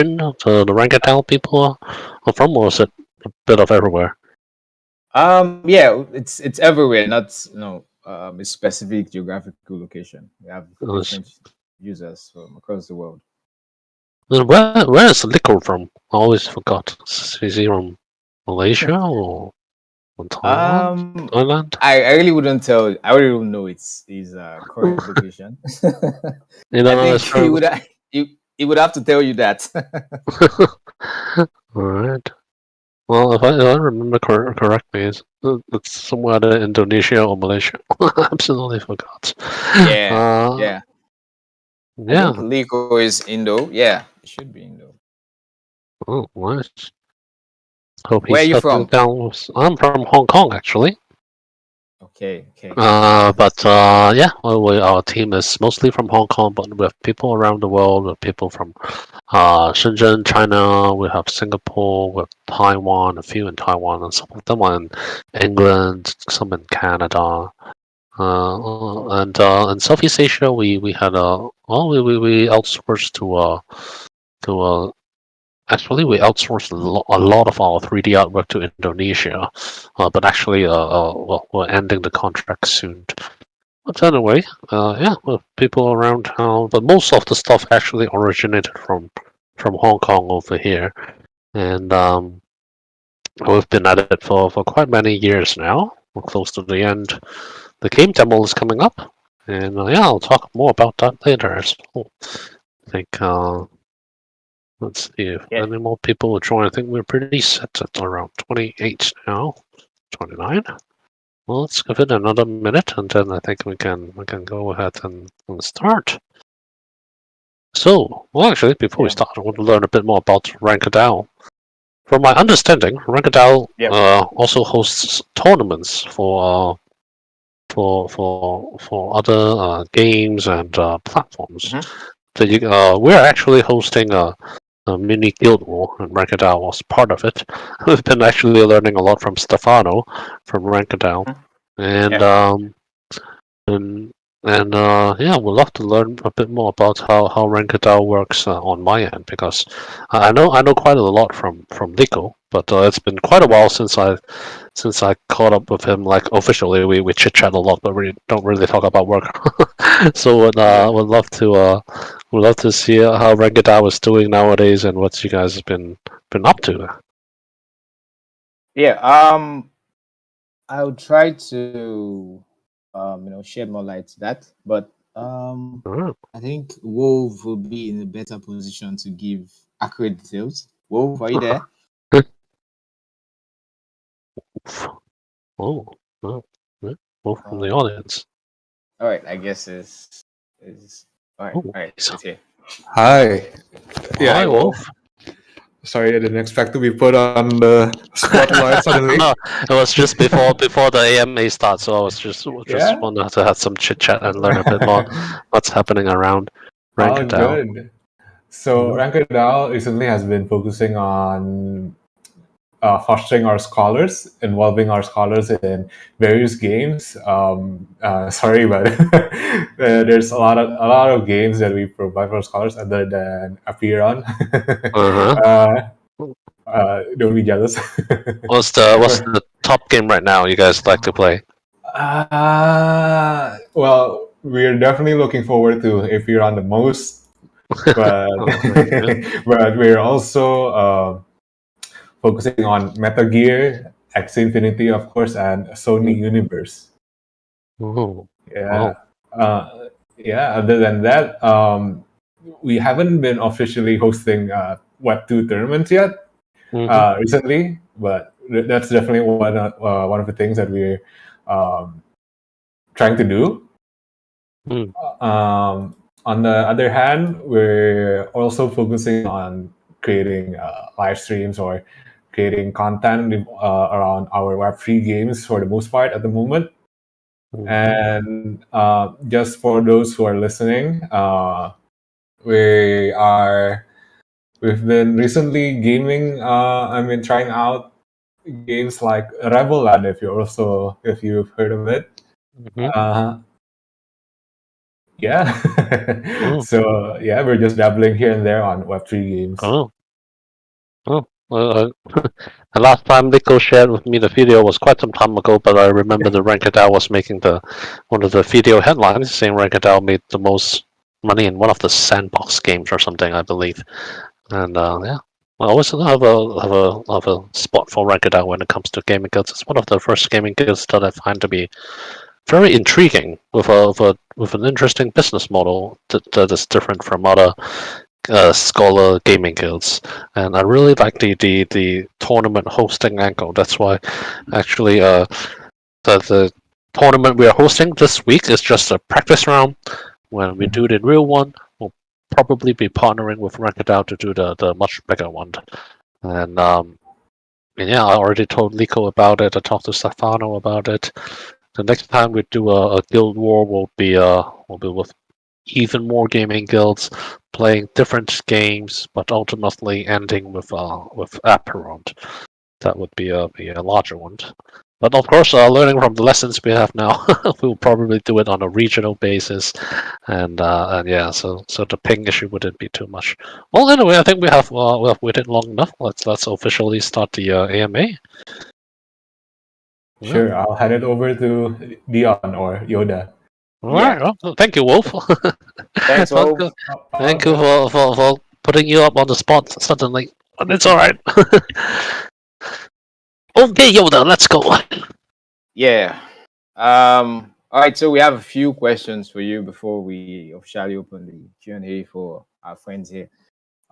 region the RankerDao people are from, or is it a bit of everywhere? Yeah, it's everywhere, not a specific geographical location. We have different users from across the world. Where is Lico from? I always forgot. Is he from Malaysia or from Taiwan? Thailand? I really wouldn't tell. I really don't know its current location. I think he would have to tell you that. All right. Well, if I remember correctly, it's somewhere in Indonesia or Malaysia. I absolutely forgot. Yeah. I Yeah. think Lico is Indo. Yeah, it should be Indo. Oh, nice. Hope Where are he's you settling from? down. I'm from Hong Kong, actually. Okay. Yeah, our team is mostly from Hong Kong, but we have people around the world. We have people from Shenzhen, China. We have Singapore. We have Taiwan. A few in Taiwan, and some of them are in England. Some in Canada. And in Southeast Asia, we had we outsourced to actually we outsourced a lot of our 3D artwork to Indonesia, but actually well, we're ending the contract soon. But anyway, yeah, well, people around town, but most of the stuff actually originated from Hong Kong over here, and we've been at it for quite many years now. We're close to the end. The game demo is coming up, and yeah, I'll talk more about that later as well. I think let's see if any more people will join. I think we're pretty set at around 28 now, 29. Well, let's give it another minute, and then I think we can go ahead and start. So, well, actually, before we start, I want to learn a bit more about RankerDao. From my understanding, RankerDao also hosts tournaments for other games and platforms. So we're actually hosting a mini guild war, and RankerDao was part of it. We've been actually learning a lot from Stefano from RankerDao, and yeah, we'd love to learn a bit more about how RankerDao works on my end, because I know quite a lot from Lico, but it's been quite a while since I caught up with him. Like officially, we chit chat a lot, but we don't really talk about work. So would love to see how RankerDao is doing nowadays and what you guys have been up to. Yeah, I'll try to shed more light to that, but I think Wolf will be in a better position to give accurate details. Wolf, are you there? Wolf from the audience. All right, I guess is all right. All right, it's here. Hi. Yeah, hi, Wolf. Sorry, I didn't expect to be put on the spotlight suddenly. No, it was just before the AMA starts, so I was just wanted to have some chit chat and learn a bit more what's happening around RankerDao. Good. So RankerDao recently has been focusing on fostering our scholars, involving our scholars in various games. Sorry, but there's a lot of games that we provide for scholars other than Apeiron. Don't be jealous. What's the top game right now you guys like to play? Well, we're definitely looking forward to Apeiron the most, but but we're also focusing on Metal Gear, X Infinity, of course, and Sony Universe. Oh. Yeah. Yeah. Other than that, we haven't been officially hosting Web 2 tournaments yet recently, but that's definitely one of the things that we're trying to do. On the other hand, we're also focusing on creating live streams or creating content around our Web3 games for the most part at the moment. And just for those who are listening, we've been recently gaming. Trying out games like Reveland, if you've heard of it. Yeah. Oh. So yeah, we're just dabbling here and there on Web3 games. Oh. Well, the last time Nico shared with me the video was quite some time ago, but I remember the RankerDao was making one of the video headlines saying RankerDao made the most money in one of the sandbox games or something, I believe. And yeah, I always have a spot for RankerDao when it comes to gaming guilds. It's one of the first gaming guilds that I find to be very intriguing with an interesting business model that is different from other scholar gaming guilds, and I really like the tournament hosting angle. That's why actually the tournament we are hosting this week is just a practice round. When we do the real one, we'll probably be partnering with RankerDao to do the much bigger one. And yeah, I already told Nico about it. I talked to Stefano about it. The next time we do a guild war will be with even more gaming guilds playing different games, but ultimately ending with Apeiron. That would be a larger one. But of course, learning from the lessons we have now, we'll probably do it on a regional basis, and yeah, so the ping issue wouldn't be too much. Well, anyway, I think we have waited long enough. Let's officially start the AMA. Sure, I'll hand it over to Dion or Yoda. All right. Well, thank you, Wolf. Thanks, Wolf. Thank you for putting you up on the spot suddenly. But it's all right. Okay, Yoda, let's go. Yeah. All right. So we have a few questions for you before we officially open the Q&A for our friends here.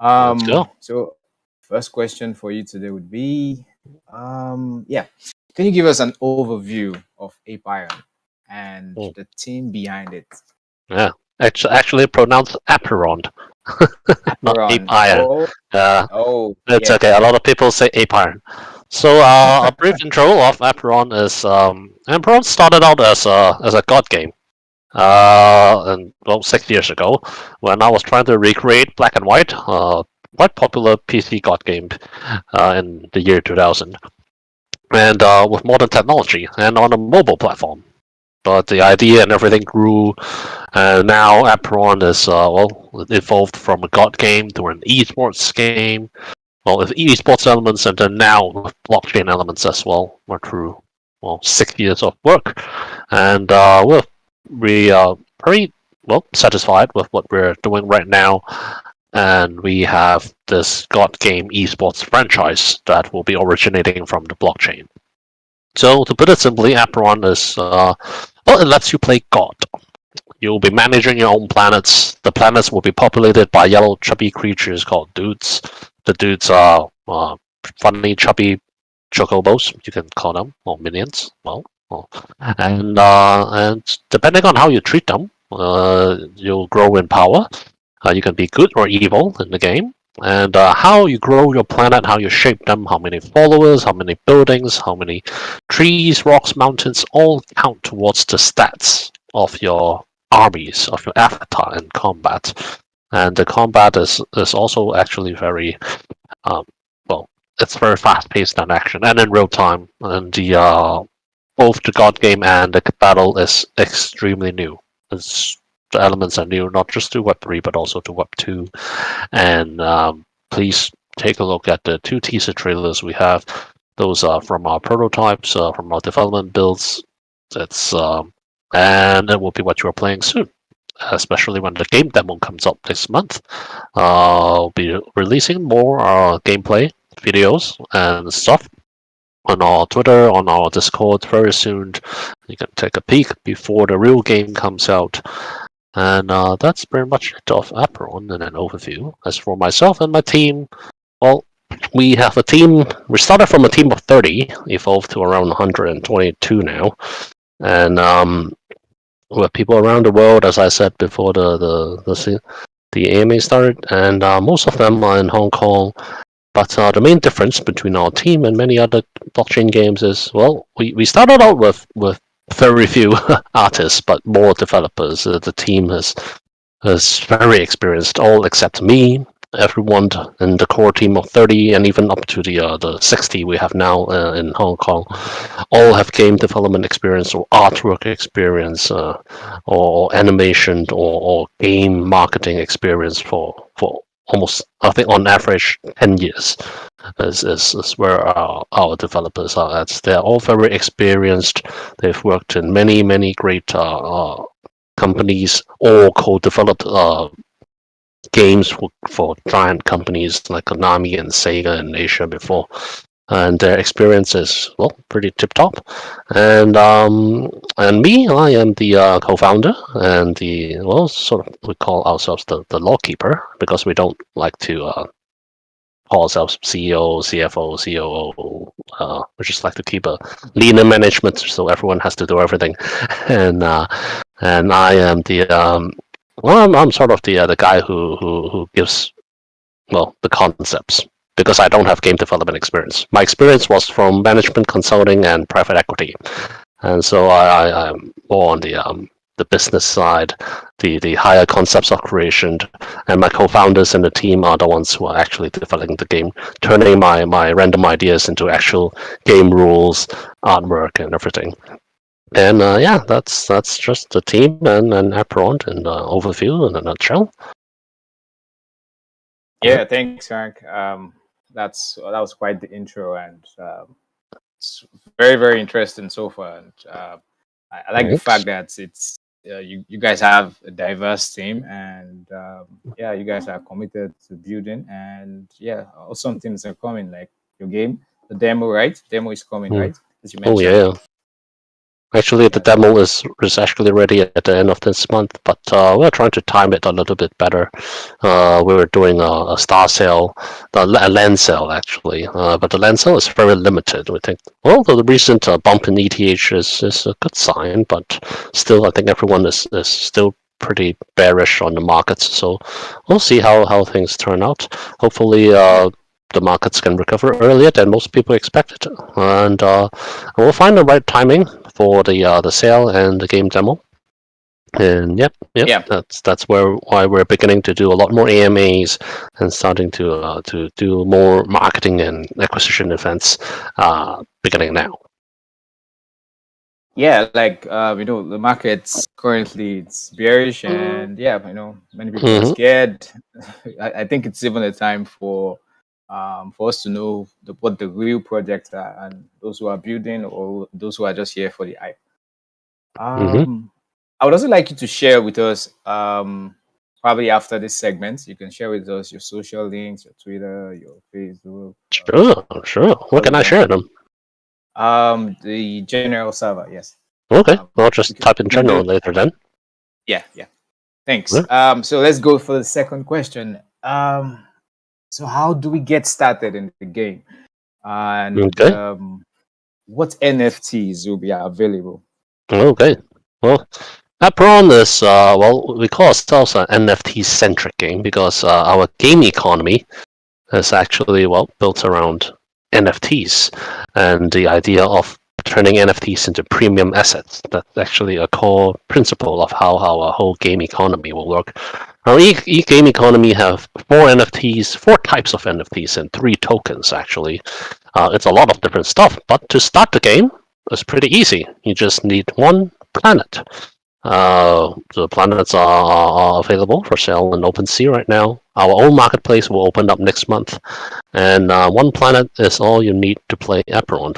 Let's go. So first question for you today would be, yeah, can you give us an overview of Apeiron and the team behind it? Yeah, actually pronounced Apeiron, not Apeiron. It's okay. A lot of people say Apeiron. So a brief intro of Apeiron is Apeiron started out as a god game. And well, 6 years ago, when I was trying to recreate Black and White, quite popular PC god game in the year 2000, and with modern technology and on a mobile platform. But the idea and everything grew, and now Apeiron is it evolved from a god game to an esports game. Well, with esports elements, and then now with blockchain elements as well. We're through 6 years of work, and we are pretty well satisfied with what we're doing right now. And we have this god game esports franchise that will be originating from the blockchain. So to put it simply, Apeiron is it lets you play God. You'll be managing your own planets. The planets will be populated by yellow chubby creatures called dudes. The dudes are funny chubby chocobos, you can call them, or minions. And depending on how you treat them, you'll grow in power. You can be good or evil in the game. And how you grow your planet, how you shape them, how many followers, how many buildings, how many trees, rocks, mountains, all count towards the stats of your armies, of your avatar in combat. And the combat is also actually very, it's very fast-paced in action and in real time. And both the god game and the battle is extremely new. The elements are new, not just to Web 3, but also to Web 2. And please take a look at the 2 teaser trailers we have. Those are from our prototypes, from our development builds. And it will be what you are playing soon, especially when the game demo comes up this month. I'll be releasing more gameplay videos and stuff on our Twitter, on our Discord very soon. You can take a peek before the real game comes out. And that's pretty much it of Apeiron in an overview. As for myself and my team, well, we have a team. We started from a team of 30, evolved to around 122 now, and with people around the world, as I said before the AMA started, and most of them are in Hong Kong. But the main difference between our team and many other blockchain games is, well, we started out with very few artists, but more developers. The team is very experienced, all except me. everyone in the core team of 30 and even up to the 60 we have now in Hong Kong all have game development experience or artwork experience or animation or game marketing experience for almost, I think, on average 10 years is where our developers are at. They're all very experienced. They've worked in many great companies, all co-developed games for giant companies like Konami and Sega in Asia before, and their experience is pretty tip top. And me, I am the co-founder and the sort of we call ourselves the law keeper because we don't like to call ourselves CEO, CFO, COO. We just like to keep a leaner management so everyone has to do everything, and I am the I'm sort of the guy who gives the concepts because I don't have game development experience. My experience was from management consulting and private equity, and so I'm more on the business side, the higher concepts of creation, and my co-founders and the team are the ones who are actually developing the game, turning my random ideas into actual game rules, artwork, and everything. And that's just the team and Apeiron in the overview in a nutshell. Yeah, thanks, Frank. That was quite the intro, and it's very interesting so far. And I like the fact that it's you guys have a diverse team, and you guys are committed to building, and awesome things are coming, like your game, the demo, right? Demo is coming, right? As you mentioned. Oh yeah. Actually, the demo is actually ready at the end of this month, but we're trying to time it a little bit better. We were doing a star sale, a land sale actually, but the land sale is very limited. We think, the recent bump in ETH is a good sign, but still, I think everyone is still pretty bearish on the markets. So we'll see how things turn out. Hopefully, the markets can recover earlier than most people expected, and we'll find the right timing for the sale and the game demo. And that's why we're beginning to do a lot more AMAs and starting to do more marketing and acquisition events beginning now. Yeah, like the market's currently it's bearish, and many people are scared. I think it's even a time for us to know what the real projects are, and those who are building or those who are just here for the hype. I would also like you to share with us, probably after this segment, you can share with us your social links, your Twitter, your Facebook. Sure. What can I share them? The general server, yes. Okay, I'll just type in general later then. Yeah. Thanks. So let's go for the second question. So how do we get started in the game? And what NFTs will be available? Okay. Well, Apeiron is we call ourselves an NFT-centric game because our game economy is actually built around NFTs and the idea of turning NFTs into premium assets. That's actually a core principle of how our whole game economy will work. Our game economy have four types of NFTs, and 3 tokens actually. It's a lot of different stuff, but to start the game, it's pretty easy. You just need one planet. The planets are available for sale in OpenSea right now. Our own marketplace will open up next month, and one planet is all you need to play Apeiron.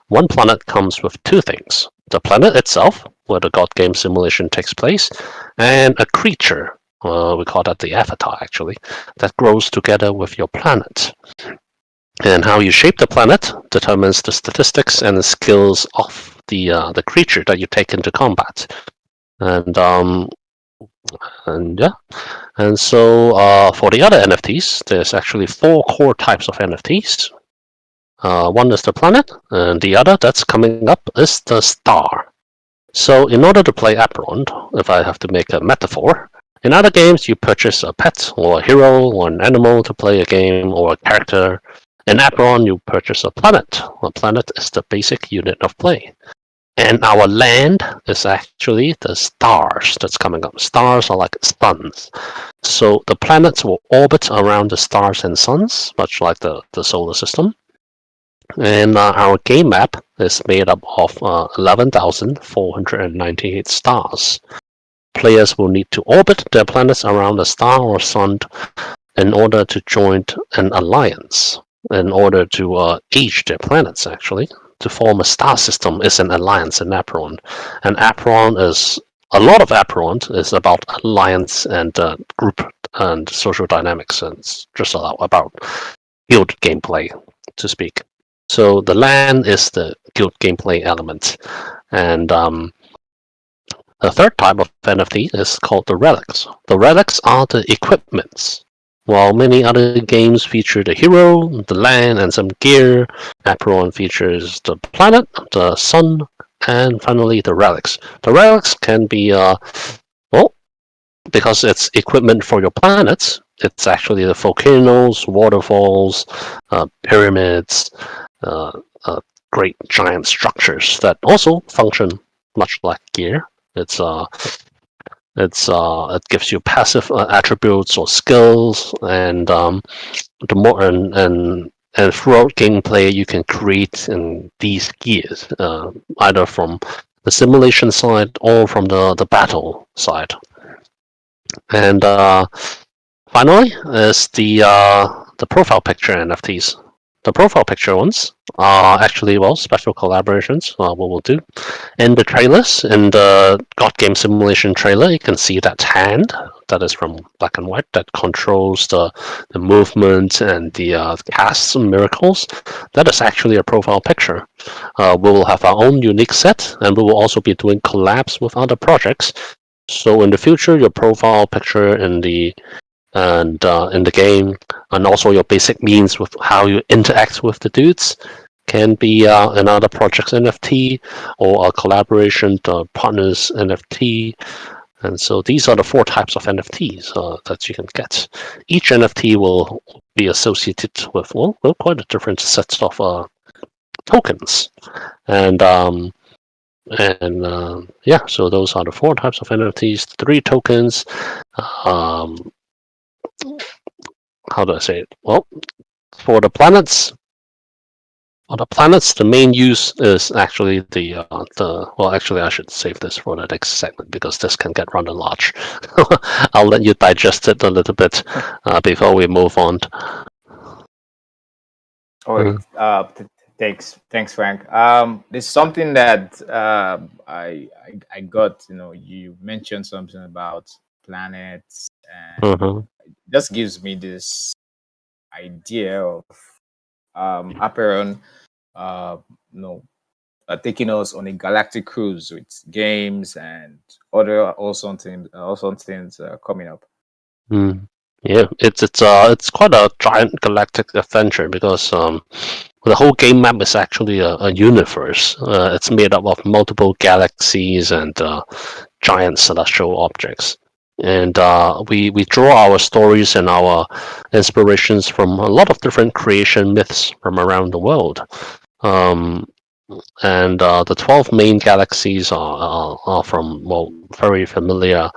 One planet comes with 2 things: the planet itself, where the God game simulation takes place, and a creature. We call that the avatar, actually, that grows together with your planet. And how you shape the planet determines the statistics and the skills of the creature that you take into combat. And so for the other NFTs, there's actually 4 core types of NFTs. One is the planet, and the other that's coming up is the star. So in order to play Apeiron, if I have to make a metaphor, in other games you purchase a pet or a hero or an animal to play a game or a character. In Apeiron you purchase a planet. A planet is the basic unit of play. And our land is actually the stars that's coming up. Stars are like suns. So the planets will orbit around the stars and suns, much like the solar system. And our game map is made up of 11,498 stars. Players will need to orbit their planets around a star or sun in order to join an alliance, in order to age their planets, actually. To form a star system is an alliance in Apeiron. And Apeiron is, a lot of Apeiron is about alliance and group and social dynamics, and it's just about guild gameplay, to speak. So the land is the guild gameplay element. And the third type of NFT is called the relics. The relics are the equipments. While many other games feature the hero, the land, and some gear, Apeiron features the planet, the sun, and finally the relics. The relics can be, because it's equipment for your planets, it's actually the volcanoes, waterfalls, pyramids, great giant structures that also function much like gear. It gives you passive attributes or skills, and the more and throughout gameplay you can create these gears, either from the simulation side or from the battle side. And finally is the profile picture NFTs. The profile picture ones are actually, special collaborations, what we'll do. In the trailers, in the God Game Simulation trailer, you can see that hand that is from Black and White that controls the movement and the casts and miracles. That is actually a profile picture. We will have our own unique set, and we will also be doing collabs with other projects. So in the future, your profile picture in the game, and also your basic means with how you interact with the dudes, can be another project's NFT or a collaboration partners NFT. And so these are the 4 types of NFTs that you can get. Each NFT will be associated with quite a different set of tokens. And so those are the 4 types of NFTs. 3 tokens. How do I say it? Well, for the planets, the main use is actually actually I should save this for the next segment because this can get rather large. I'll let you digest it a little bit before we move on. Thanks, Frank. There's something that I got. You mentioned something about planets, and it just gives me this idea of Apeiron, taking us on a galactic cruise with games and other awesome things coming up. Yeah, it's quite a giant galactic adventure because the whole game map is actually a universe. It's made up of multiple galaxies and giant celestial objects. And we draw our stories and our inspirations from a lot of different creation myths from around the world. And the 12 main galaxies are from very familiar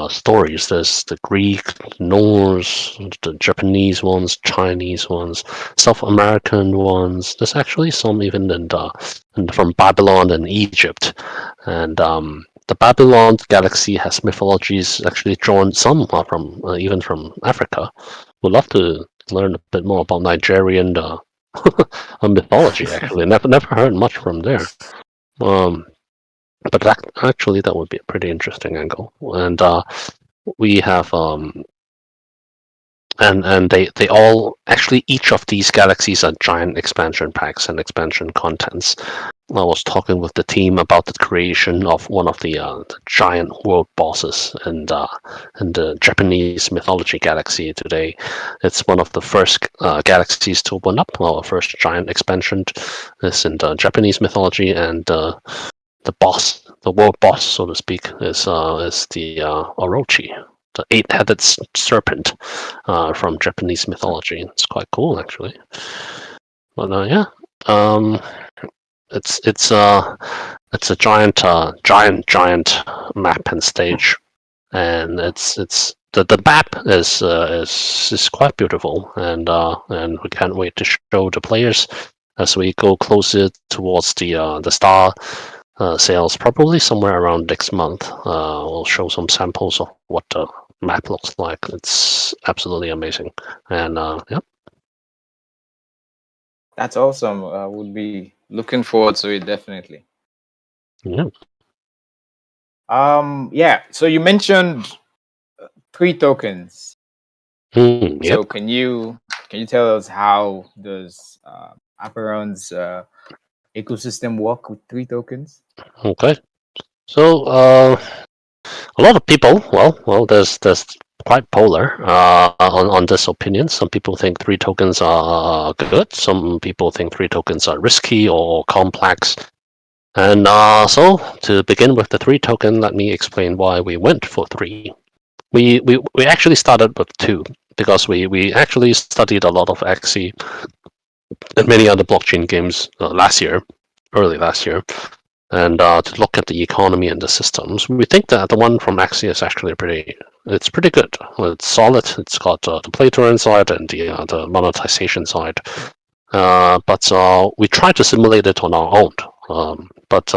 stories. There's the Greek, Norse, the Japanese ones, Chinese ones, South American ones. There's actually some even from Babylon and Egypt. And the Babylon galaxy has mythologies actually drawn some from even from Africa. We'd love to learn a bit more about Nigerian mythology. Actually, never heard much from there. But actually, that would be a pretty interesting angle. And we have and they all actually, each of these galaxies are giant expansion packs and expansion contents. I was talking with the team about the creation of one of the giant world bosses in the Japanese mythology galaxy today. It's one of the first galaxies to open up. Our first giant expansion is in the Japanese mythology, and the boss, the world boss, so to speak, is the Orochi, the 8-headed serpent from Japanese mythology. It's quite cool, actually. But it's a giant map and stage, and the map is quite beautiful, and we can't wait to show the players as we go closer towards the star sales, probably somewhere around next month. We'll show some samples of what the map looks like. It's absolutely amazing, and yeah. That's awesome. I would be looking forward to it definitely. Yeah. Yeah. So you mentioned 3 tokens. Yep. So can you tell us how does Apeiron's ecosystem work with 3 tokens? Okay. So a lot of people, there's quite polar on this opinion. Some people think 3 tokens are good. Some people think 3 tokens are risky or complex. And so to begin with the 3 token, let me explain why we went for 3. We actually started with 2 because we actually studied a lot of Axie and many other blockchain games early last year, and to look at the economy and the systems. We think that the one from Axie is actually pretty good. It's solid. It's got the play-to-earn side and the monetization side. But we tried to simulate it on our own. But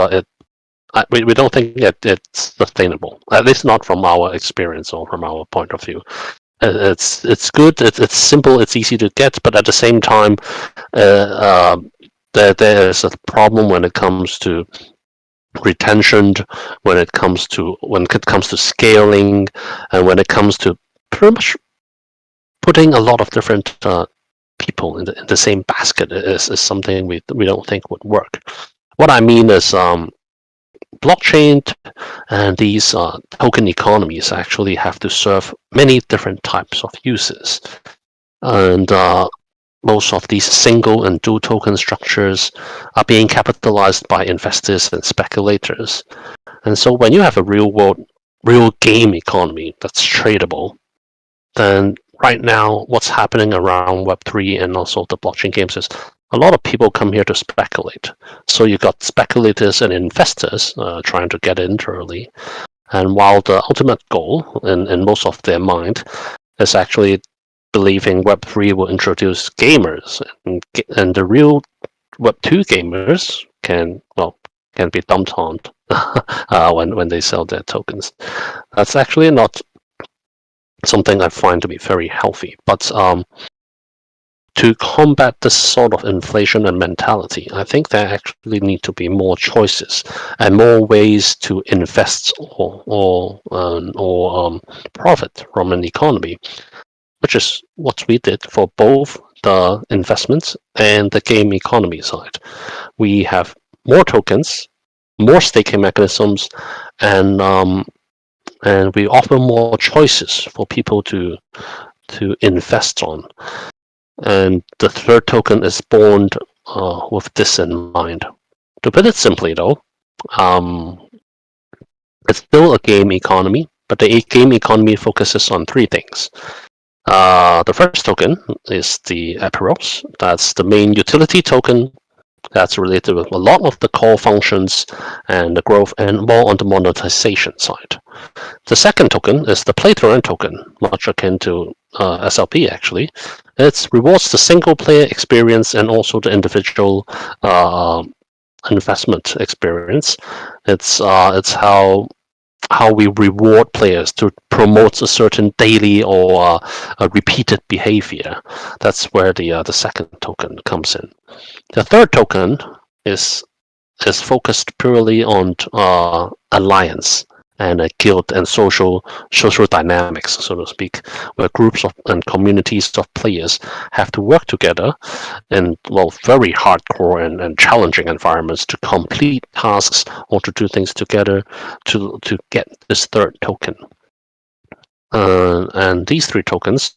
we don't think it's sustainable. At least not from our experience or from our point of view. It's good. It's simple. It's easy to get. But at the same time, there is a problem when it comes to retention, when it comes to scaling, and when it comes to pretty much putting a lot of different people in the same basket is something we don't think would work. What I mean is blockchain and these token economies actually have to serve many different types of uses, and most of these single and dual token structures are being capitalized by investors and speculators. And so when you have a real game economy that's tradable, then right now what's happening around Web3 and also the blockchain games is a lot of people come here to speculate. So you got speculators and investors trying to get in early. And while the ultimate goal in most of their mind is actually believing Web3 will introduce gamers, and the real Web2 gamers can be dumped on when they sell their tokens. That's actually not something I find to be very healthy. But to combat this sort of inflation and mentality, I think there actually need to be more choices and more ways to invest or profit from an economy, which is what we did for both the investments and the game economy side. We have more tokens, more staking mechanisms, and we offer more choices for people to invest on. And the third token is born with this in mind. To put it simply, though, it's still a game economy, but the game economy focuses on 3 things. The first token is the Apeiron. That's the main utility token that's related with a lot of the core functions and the growth, and more on the monetization side. The second token is the play-to-earn token, much akin to SLP actually. It rewards the single-player experience and also the individual investment experience. It's how we reward players to promote a certain daily or a repeated behavior. That's where the second token comes in. The third token is focused purely on alliance and a guild and social dynamics, so to speak, where groups and communities of players have to work together in very hardcore and challenging environments to complete tasks or to do things together to get this third token. And these 3 tokens,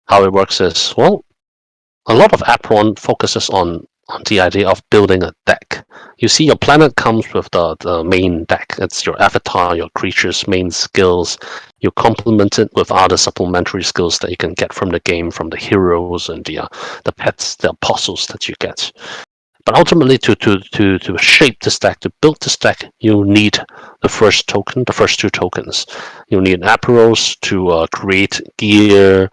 how it works is, a lot of Apeiron focuses on the idea of building a deck. You see, your planet comes with the main deck. It's your avatar, your creature's main skills. You complement it with other supplementary skills that you can get from the game, from the heroes and the pets, the apostles that you get. But ultimately, to shape this deck, to build this deck, you need the first token, the first two tokens. You need Apeiron to create gear,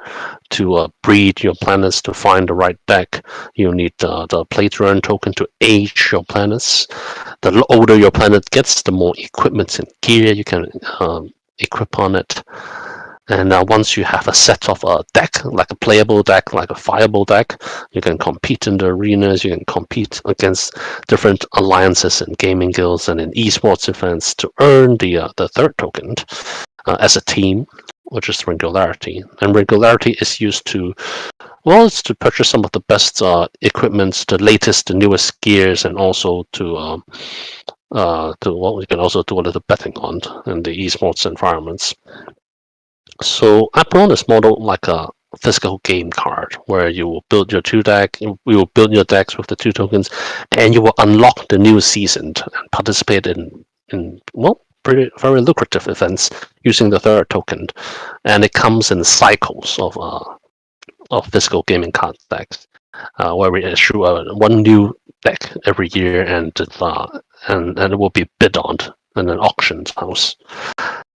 to breed your planets, to find the right deck. You need the play to earn token to age your planets. The older your planet gets, the more equipment and gear you can equip on it. And once you have a set of a deck, like a playable deck, like a fireable deck, you can compete in the arenas, you can compete against different alliances and gaming guilds and in esports events to earn the third token as a team, which is regularity. And regularity is used to, well, it's to purchase some of the best equipment, the latest, the newest gears, and also to what we can also do a little betting on in the esports environments. So Apeiron is modeled like a physical game card where you will build your two deck, you will build your decks with the two tokens, and you will unlock the new season and participate in well, very lucrative events using the third token. And it comes in cycles of physical gaming card decks, where we issue one new deck every year, and it will be bid on in an auction house.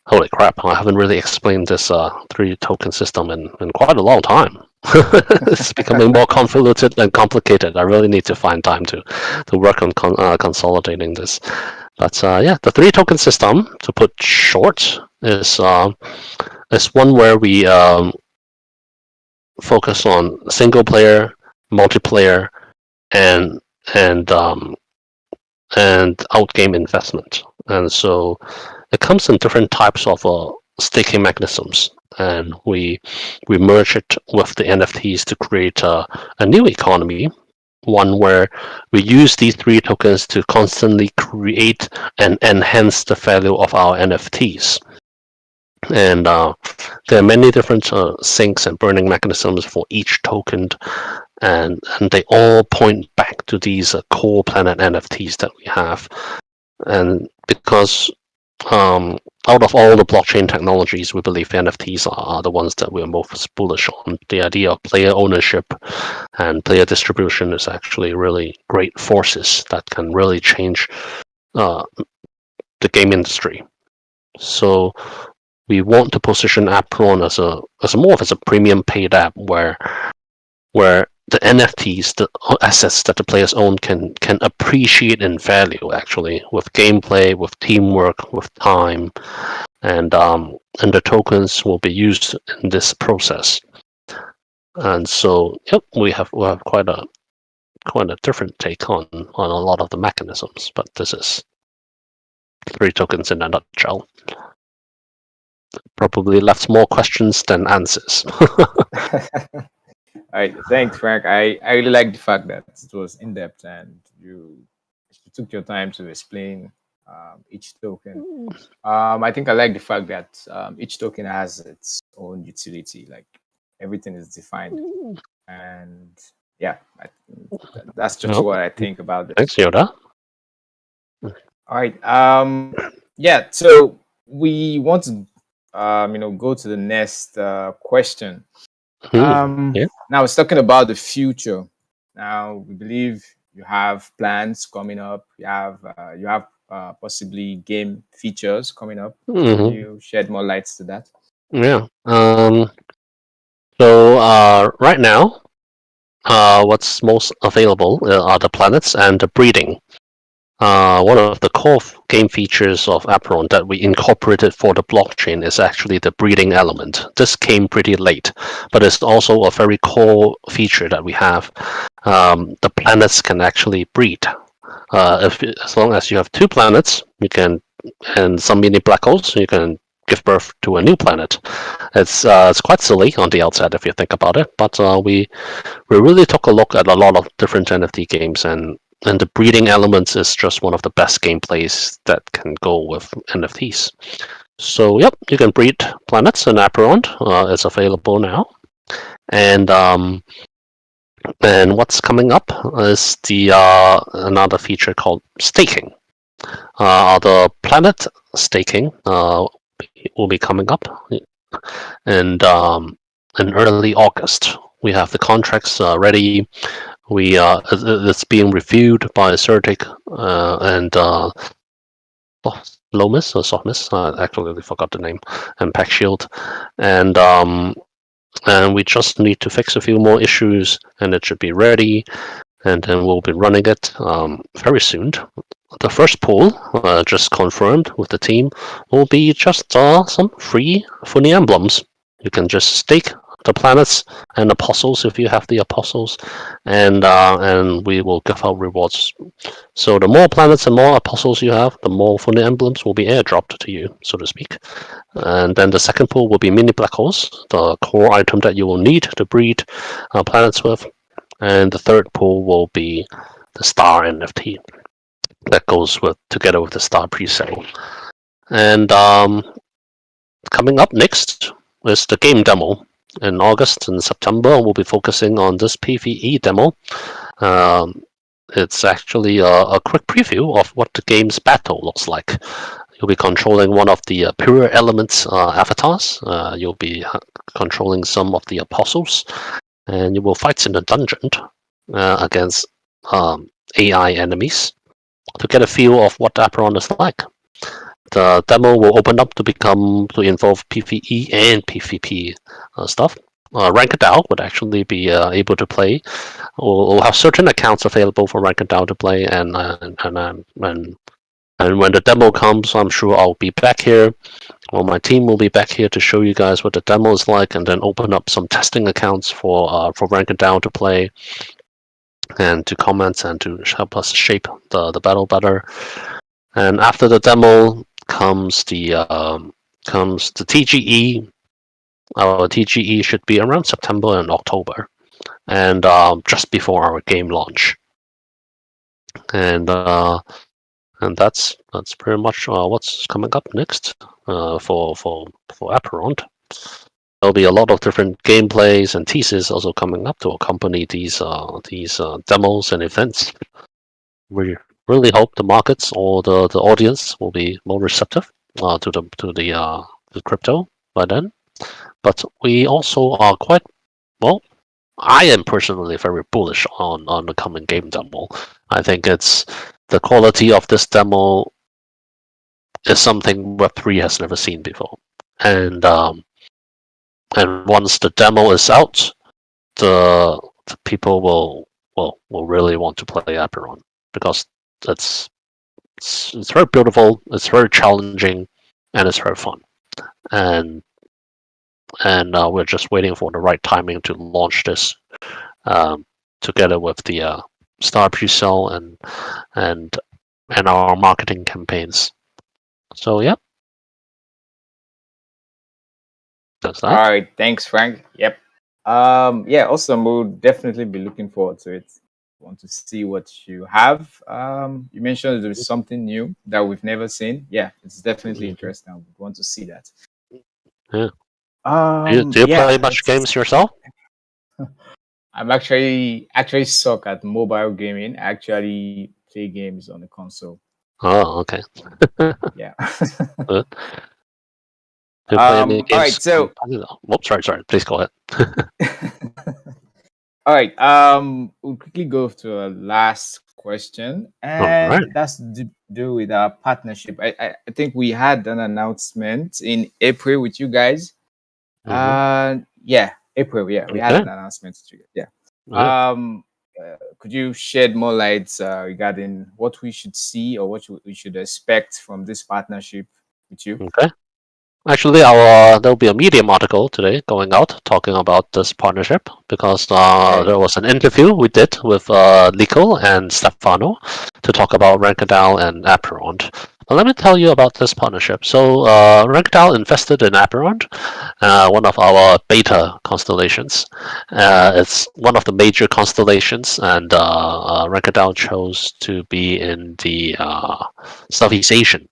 Holy crap, I haven't really explained this three token system in quite a long time. It's becoming more convoluted and complicated. I really need to find time to work on consolidating this. But yeah, the three token system, to put short, is one where we focus on single player, multiplayer, and outgame investment. And so it comes in different types of staking mechanisms, and we merge it with the NFTs to create a new economy, one where we use these three tokens to constantly create and enhance the value of our NFTs. And there are many different sinks and burning mechanisms for each token, and they all point back to these core planet NFTs that we have. And because out of all the blockchain technologies, we believe NFTs are the ones that we're most bullish on. The idea of player ownership and player distribution is actually really great forces that can really change the game industry. So we want to position Apeiron as more of a premium paid app where the NFTs, the assets that the players own, can appreciate in value, actually, with gameplay, with teamwork, with time, and the tokens will be used in this process. And so, yep, we have quite a different take on a lot of the mechanisms, but this is three tokens in a nutshell. Probably left more questions than answers. All right, thanks, Frank. I really like the fact that it was in depth and you took your time to explain each token. I think I like the fact that each token has its own utility, like everything is defined. And yeah, that's just what I think about this. Thanks, Yoda. All right. Yeah. So we want to go to the next question. Now it's talking about the future. Now we believe you have plans coming up. You have possibly game features coming up. Can you shed more lights to that? Yeah. So right now, what's most available are the planets and the breeding. One of the core game features of Apeiron that we incorporated for the blockchain is actually the breeding element. This came pretty late, but it's also a very core feature that we have. The planets can actually breed. As long as you have two planets, you can, and some mini black holes, you can give birth to a new planet. It's quite silly on the outside if you think about it, but we really took a look at a lot of different NFT games, and the breeding elements is just one of the best gameplays that can go with NFTs. So yep, you can breed planets in Apeiron. It's available now, and what's coming up is the another feature called staking. The planet staking will be coming up, and in early August. We have the contracts ready. it's being reviewed by Certic and Lomis or Softmis. I actually forgot the name, and Pack Shield, and we just need to fix a few more issues, and it should be ready, and then we'll be running it very soon. The first pool, just confirmed with the team, will be just some free funny emblems. You can just stake the planets and apostles if you have the apostles, and we will give out rewards. So the more planets and more apostles you have, the more funny emblems will be airdropped to you, so to speak. And then the second pool will be mini black holes, the core item that you will need to breed planets with. And the third pool will be the star NFT that goes together with the star presale. And coming up next is the game demo. In August and September, we'll be focusing on this PvE demo. It's actually a quick preview of what the game's battle looks like. You'll be controlling one of the Pure Elements avatars. You'll be controlling some of the apostles, and you will fight in the dungeon against AI enemies to get a feel of what Apeiron is like. The demo will open up to involve PvE and PvP stuff. RankerDao would actually be able to play. We'll have certain accounts available for RankerDao to play, and when the demo comes, I'm sure I'll be back here. Well, my team will be back here to show you guys what the demo is like, and then open up some testing accounts for RankerDao to play, and to comment and to help us shape the battle better. And after the demo comes the TGE. Our TGE should be around September and October, and just before our game launch. And that's pretty much what's coming up next for Apeiron. There'll be a lot of different gameplays and teasers also coming up to accompany these demos and events. We really hope the markets or the audience will be more receptive to the crypto by then. But we also are quite, well, I am personally very bullish on the coming game demo. I think the quality of this demo is something Web3 has never seen before. And once the demo is out, the people will really want to play Apeiron, because it's very beautiful, it's very challenging, and it's very fun. And we're just waiting for the right timing to launch this together with the Star pre-sale and our marketing campaigns. So yeah, that's that. All right, thanks, Frank. Yep. Yeah, awesome. We'll definitely be looking forward to it. Want to see what you have. You mentioned there's something new that we've never seen. Yeah, it's definitely interesting. We want to see that. Yeah. Do you play much games yourself? I'm actually suck at mobile gaming. I actually play games on the console. Oh, okay. Yeah. Do you play any games? All right, so sorry. Please go ahead. All right. We'll quickly go to a last question, and that's to do with our partnership. I think we had an announcement in April with you guys. Yeah, April. Yeah, we had an announcement to you. Yeah. Could you shed more light regarding what we should see or what we should expect from this partnership with you? Okay. Actually, there'll be a Medium article today going out talking about this partnership, because there was an interview we did with Lico and Stefano to talk about RankerDao and Apeiron. But let me tell you about this partnership. So RankerDao invested in Apeiron, one of our beta constellations. It's one of the major constellations, and RankerDao chose to be in the Southeast Asian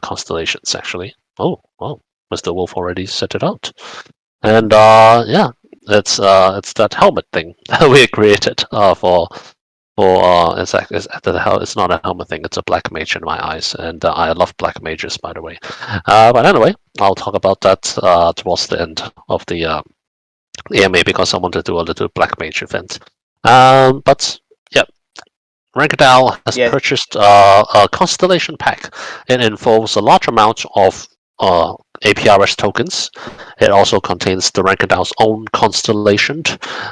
constellations, actually. Oh, Mr. Wolf already set it out. And yeah, it's that helmet thing that we created for it's not a helmet thing, it's a black mage in my eyes, and I love black mages, by the way. But anyway, I'll talk about that towards the end of the AMA, because I want to do a little black mage event. But yeah, RankerDao has Yes. purchased a Constellation pack. It involves a large amount of APRS tokens. It also contains the RankerDAO's own constellation.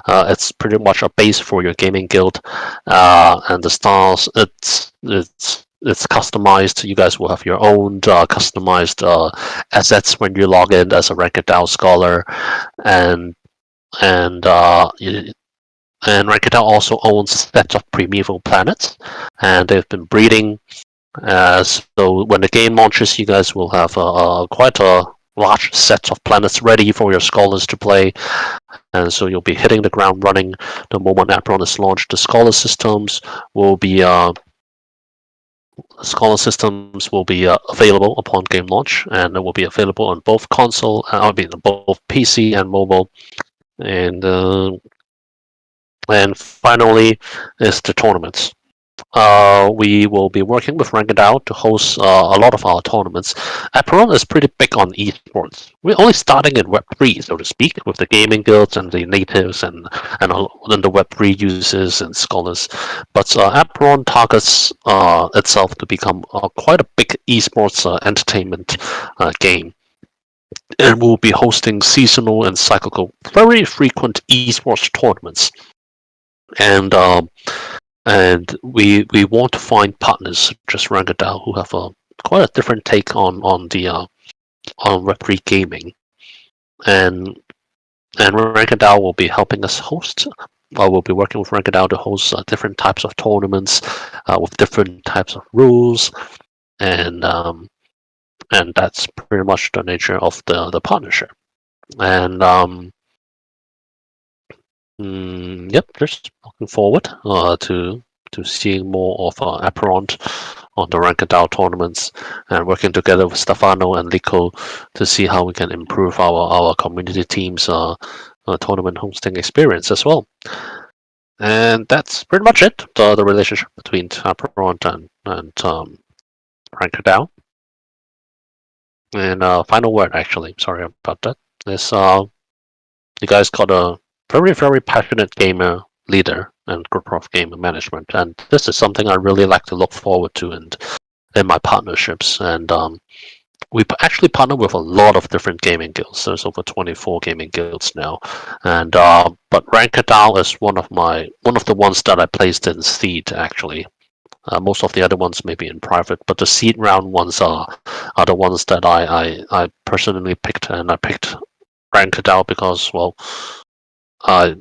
It's pretty much a base for your gaming guild, and the stars. It's customized. You guys will have your own customized assets when you log in as a RankerDAO scholar, and and and RankerDAO also owns a set of primeval planets, and they've been breeding. So when the game launches, you guys will have quite a large set of planets ready for your scholars to play, and so you'll be hitting the ground running the moment Apeiron is launched. The scholar systems will be available upon game launch, and it will be available on both console, both PC and mobile, and finally is the tournaments. We will be working with RankerDao to host a lot of our tournaments. Apeiron is pretty big on esports. We're only starting in Web3, so to speak, with the gaming guilds and the natives and the Web3 users and scholars. But Apeiron targets itself to become quite a big esports entertainment game. And we'll be hosting seasonal and cyclical, very frequent esports tournaments. And we want to find partners such as RankerDao who have quite a different take on Web3 gaming, and RankerDao will be helping us host. We'll be working with RankerDao to host different types of tournaments with different types of rules, and that's pretty much the nature of the partnership. And yep, just looking forward to seeing more of Apeiron on the RankerDao tournaments, and working together with Stefano and Lico to see how we can improve our community team's tournament hosting experience as well. And that's pretty much it. The relationship between Apeiron and RankerDao. And final word, actually, sorry about that. Is you guys got a very, very passionate gamer leader and group of gamer management, and this is something I really like to look forward to in my partnerships. And we actually partner with a lot of different gaming guilds. There's over 24 gaming guilds now, and but RankerDao is one of the ones that I placed in seed actually. Most of the other ones may be in private, but the seed round ones are the ones that I personally picked, and I picked RankerDao because, well, I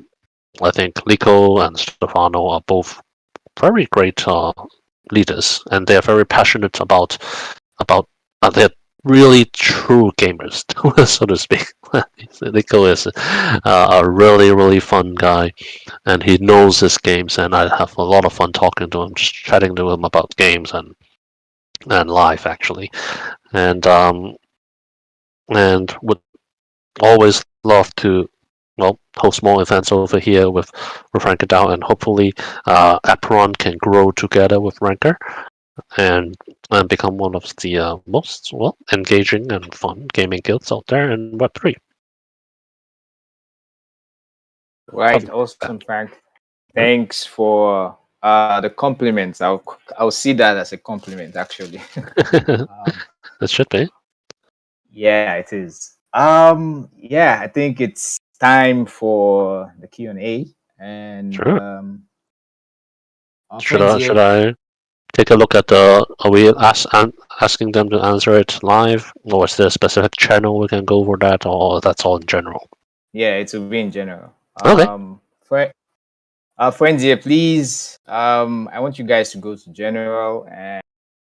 think Lico and Stefano are both very great leaders, and they are very passionate about they're really true gamers, so to speak. Lico is a really, really fun guy, and he knows his games, and I have a lot of fun talking to him, just chatting to him about games and life actually, and would always love to host more events over here with RankerDao, and hopefully Apeiron can grow together with Ranker and become one of the most engaging and fun gaming guilds out there in Web3. Right, awesome, Frank. Thanks for the compliments. I'll see that as a compliment, actually. It should be. Yeah, it is. Yeah, I think it's time for the Q&A, and Sure. our Should friends here- I take a look at are we asking them to answer it live, or is there a specific channel we can go over that, or that's all in general? Yeah, it will be in general. Okay. Friends here, please. I want you guys to go to general and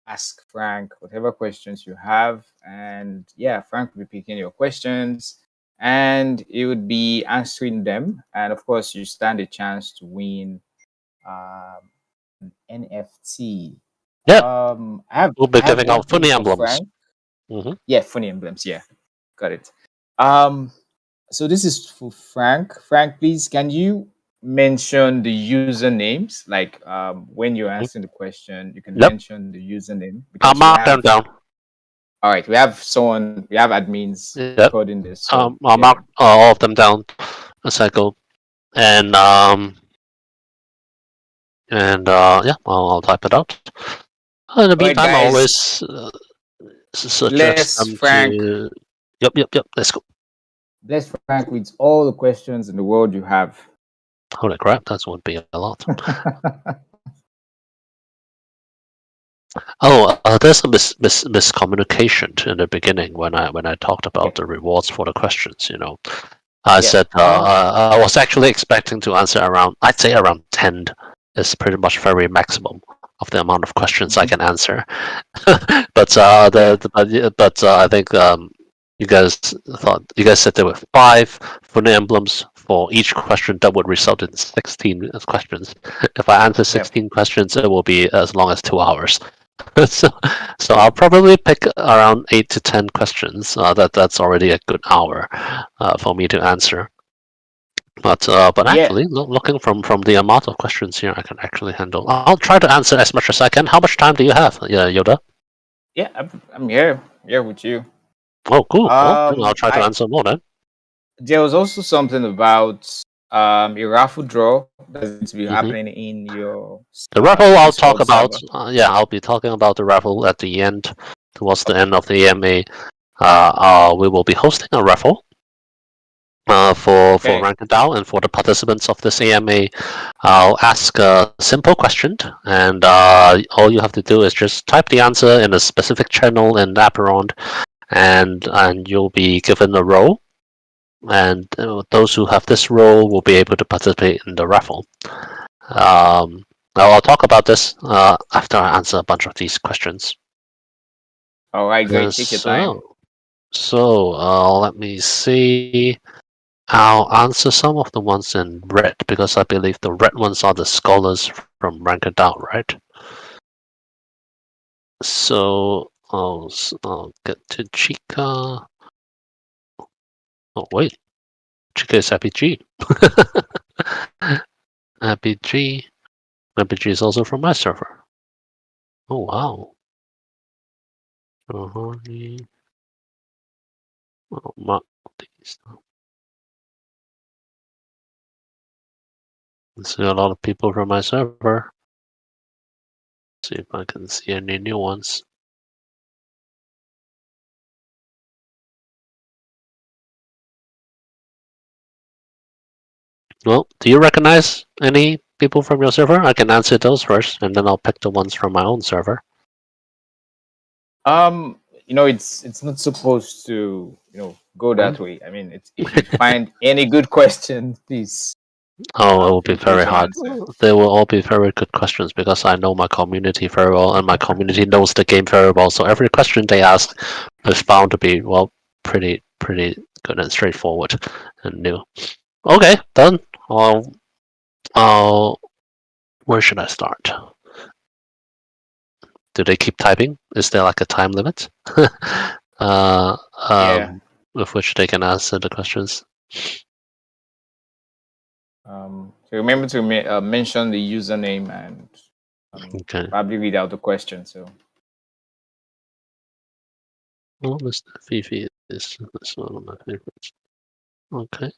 ask Frank whatever questions you have, and yeah, Frank will be picking your questions and he would be answering them, and of course you stand a chance to win an NFT. Yeah. We'll be I have giving one out funny thing for emblems. Frank. Mm-hmm. Yeah, funny emblems. Yeah, got it. So this is for Frank. Frank, please, can you mention the usernames? Like when you're answering the question, you can mention the username. I'll mark them down. All right, we have admins recording this. So, I'll mark all of them down as I go. And And yeah, I'll type it out. In the All right, meantime, I guys. always suggest Bless them Frank. to. Yep. Let's go. Bless Frank with all the questions in the world you have. Holy crap, that would be a lot. Oh, there's a miscommunication in the beginning when I talked about the rewards for the questions. I Yeah. said I was actually expecting to answer around. I'd say around 10 is pretty much very maximum of the amount of questions I can answer. But I think you guys said there were 5 Fune emblems for each question. That would result in 16 questions. If I answer 16 questions, it will be as long as 2 hours. so, I'll probably pick around 8 to 10 questions. That's already a good hour for me to answer. But actually, looking from the amount of questions here, I can actually handle. I'll try to answer as much as I can. How much time do you have, Yoda? Yeah, I'm here with you. Oh, cool. Well, then I'll try to answer more then. There was also something about a raffle draw that's going to be happening in your the raffle. I'll talk Discord about. server. I'll be talking about the raffle at the end, towards the end of the EMA. We will be hosting a raffle for RankerDao and for the participants of this AMA. I'll ask a simple question, and all you have to do is just type the answer in a specific channel in Apeiron, and you'll be given a role. And those who have this role will be able to participate in the raffle. I'll talk about this after I answer a bunch of these questions. All right, great. Take your time. So let me see. I'll answer some of the ones in red because I believe the red ones are the scholars from RankerDao, right? So I'll get to Chica. Oh wait, Chica is RPG. RPG. RPG is also from my server. Oh wow. Oh, mark these. See a lot of people from my server. See if I can see any new ones. Well, do you recognize any people from your server? I can answer those first, and then I'll pick the ones from my own server. It's not supposed to go that way. I mean, if you find any good question, please. Oh, it will be very hard. They will all be very good questions because I know my community very well, and my community knows the game very well. So every question they ask is bound to be pretty good and straightforward and new. Okay, done. Where should I start? Do they keep typing? Is there like a time limit? With which they can answer the questions. So remember to mention the username and probably read out the question. So. Well, Mr. Fifi is one of my favorites. Okay.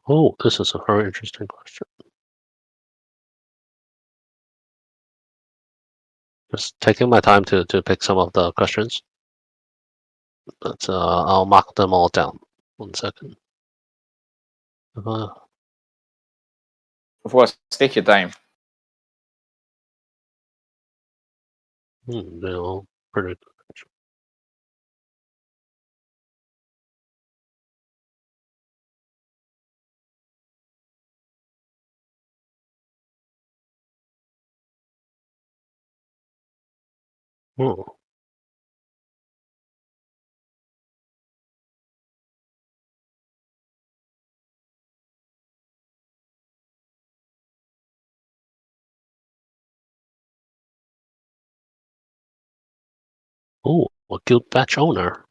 Oh, this is a very interesting question. Just taking my time to pick some of the questions. But I'll mark them all down. 1 second. Of course, take your time. They're all pretty good. Oh. Oh, a guild batch owner.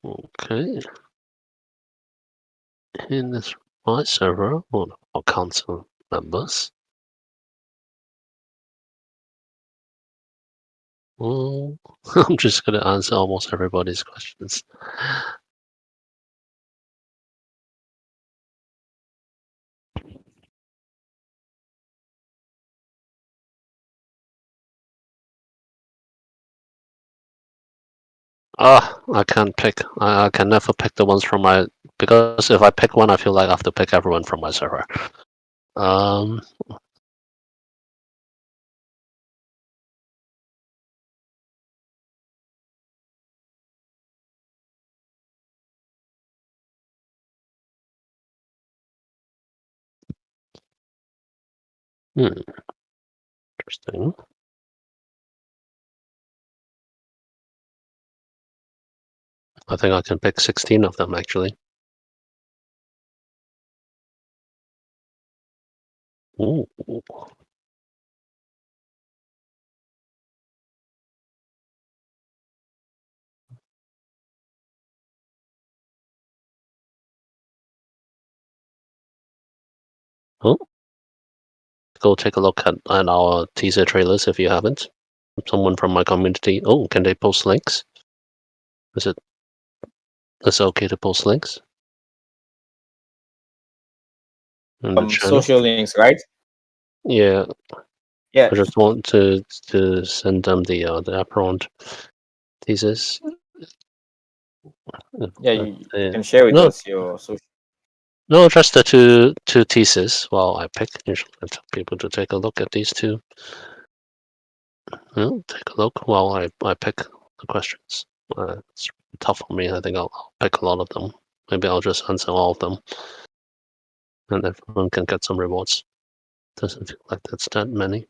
Okay. In this my server, or council members. Well, I'm just gonna answer almost everybody's questions. I can't pick. I can never pick the ones from my, because if I pick one, I feel like I have to pick everyone from my server. Um, Interesting. I think I can pick 16 of them actually. Ooh. Oh, go take a look at our teaser trailers if you haven't. Someone from my community. Oh, can they post links? Is it okay to post links in the channel? Social links, right? Yeah, Yeah. I just want to send them the Apeiron teasers. Yeah, you can share with No, us your social. no, just the two teasers. While I pick, usually I tell people to take a look at these two. Take a look while I pick the questions. It's tough for me. I think I'll pick a lot of them. Maybe I'll just answer all of them, and everyone can get some rewards. Doesn't feel like that's that many.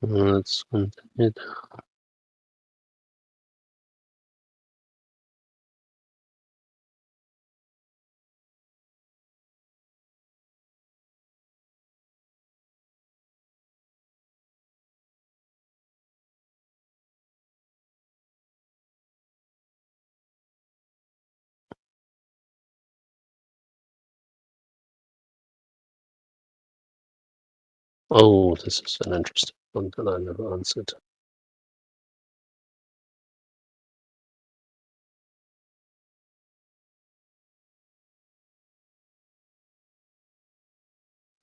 Let's continue. Oh, this is an interesting one that I never answered.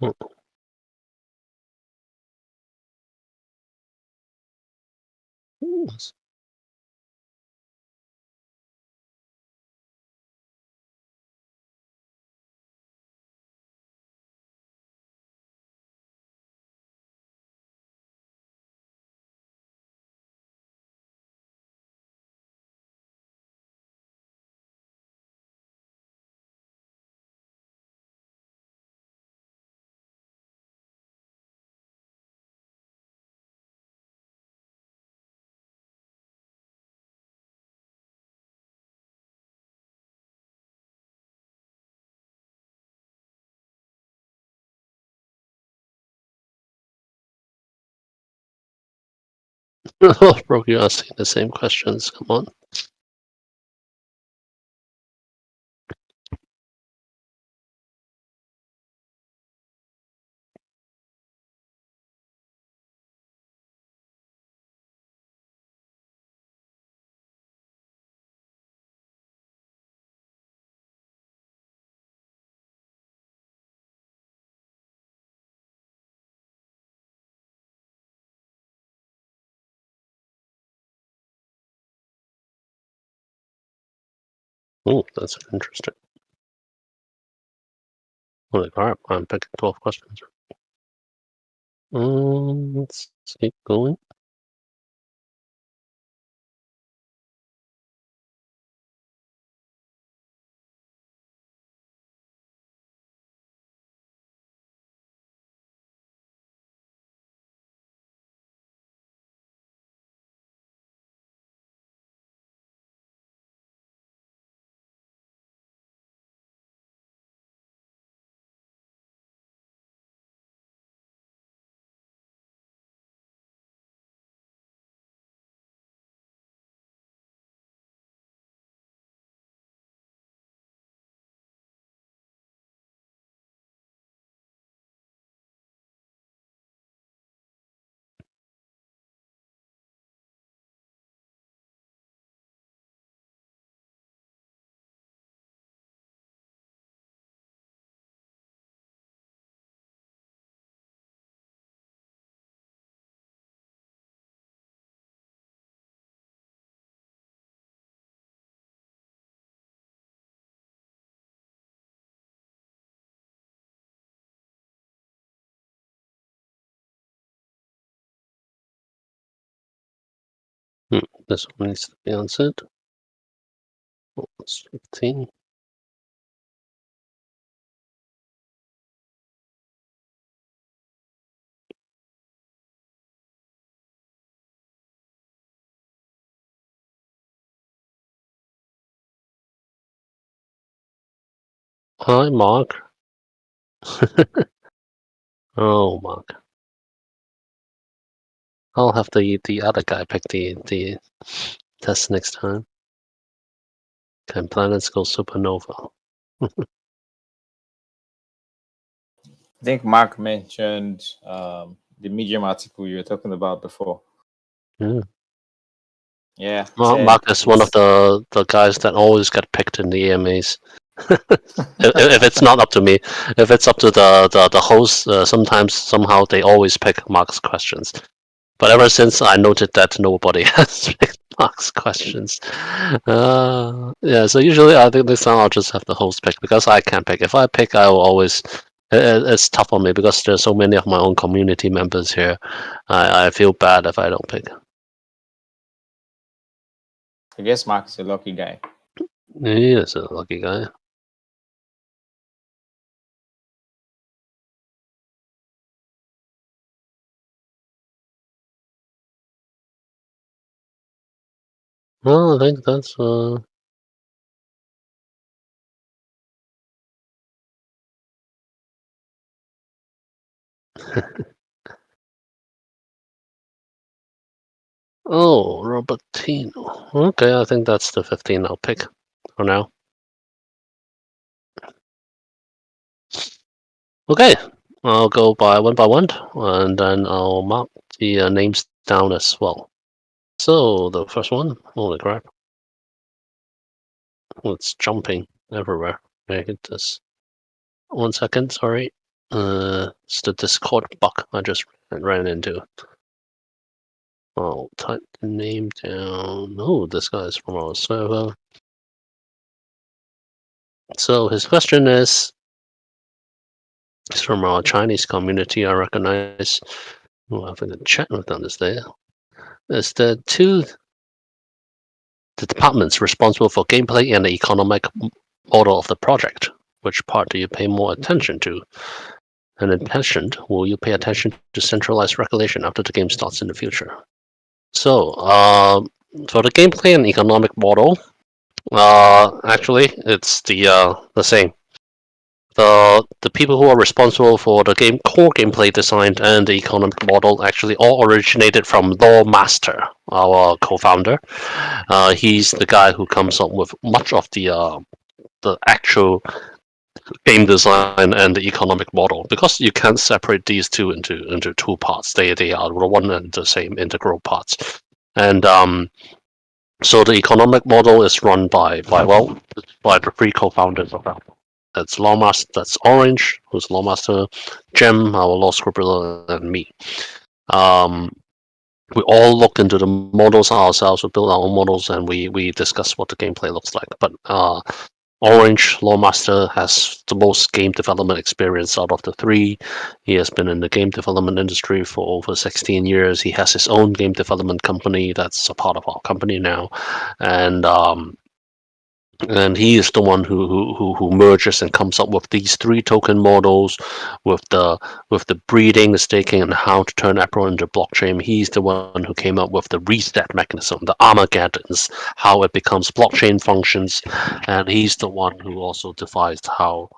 Oh, yes. Bro, you're asking the same questions. Come on. Oh, that's interesting. Holy crap, I'm picking 12 questions. Let's keep going. This one needs to be answered. It's 15. Hi, Mark. Oh, Mark. I'll have the other guy pick the test next time. Can planets go supernova? I think Mark mentioned the Medium article you were talking about before. Yeah. Yeah. Mark is one of the guys that always get picked in the AMAs. if it's not up to me, if it's up to the host, sometimes somehow they always pick Mark's questions. But ever since I noted that nobody has picked Mark's questions, yeah. So usually I think this time I'll just have the host pick because I can't pick. If I pick, I will always. It's tough on me because there's so many of my own community members here. I feel bad if I don't pick. I guess Mark is a lucky guy. He is a lucky guy. Well, I think that's Oh, Robertino. Okay, I think that's the 15 I'll pick for now. Okay, I'll go by one, and then I'll mark the names down as well. So the first one, holy crap. It's jumping everywhere. I hit this. 1 second, sorry. It's the Discord bug I just ran into. I'll type the name down. Oh, this guy is from our server. So his question is, it's from our Chinese community, I recognize. Well, I think the chat with them is there. Is the departments responsible for gameplay and the economic model of the project. Which part do you pay more attention to? And in addition, will you pay attention to centralized regulation after the game starts in the future? So, for the gameplay and economic model, actually, it's the same. The people who are responsible for the core gameplay design and the economic model actually all originated from Lawmaster, our co-founder. He's the guy who comes up with much of the actual game design and the economic model, because you can't separate these two into two parts. They are one and the same integral parts. And so the economic model is run by the three co-founders of Apple. That's Lawmaster, that's Orange, who's Lawmaster, Jem, our law scribbler, and me. We all look into the models ourselves. We build our own models, and we discuss what the gameplay looks like. But Orange Lawmaster has the most game development experience out of the three. He has been in the game development industry for over 16 years. He has his own game development company that's a part of our company now, and he is the one who merges and comes up with these three token models, with the breeding, the staking, and how to turn Apeiron into blockchain. He's the one who came up with the reset mechanism, the Armageddons, how it becomes blockchain functions, and he's the one who also devised how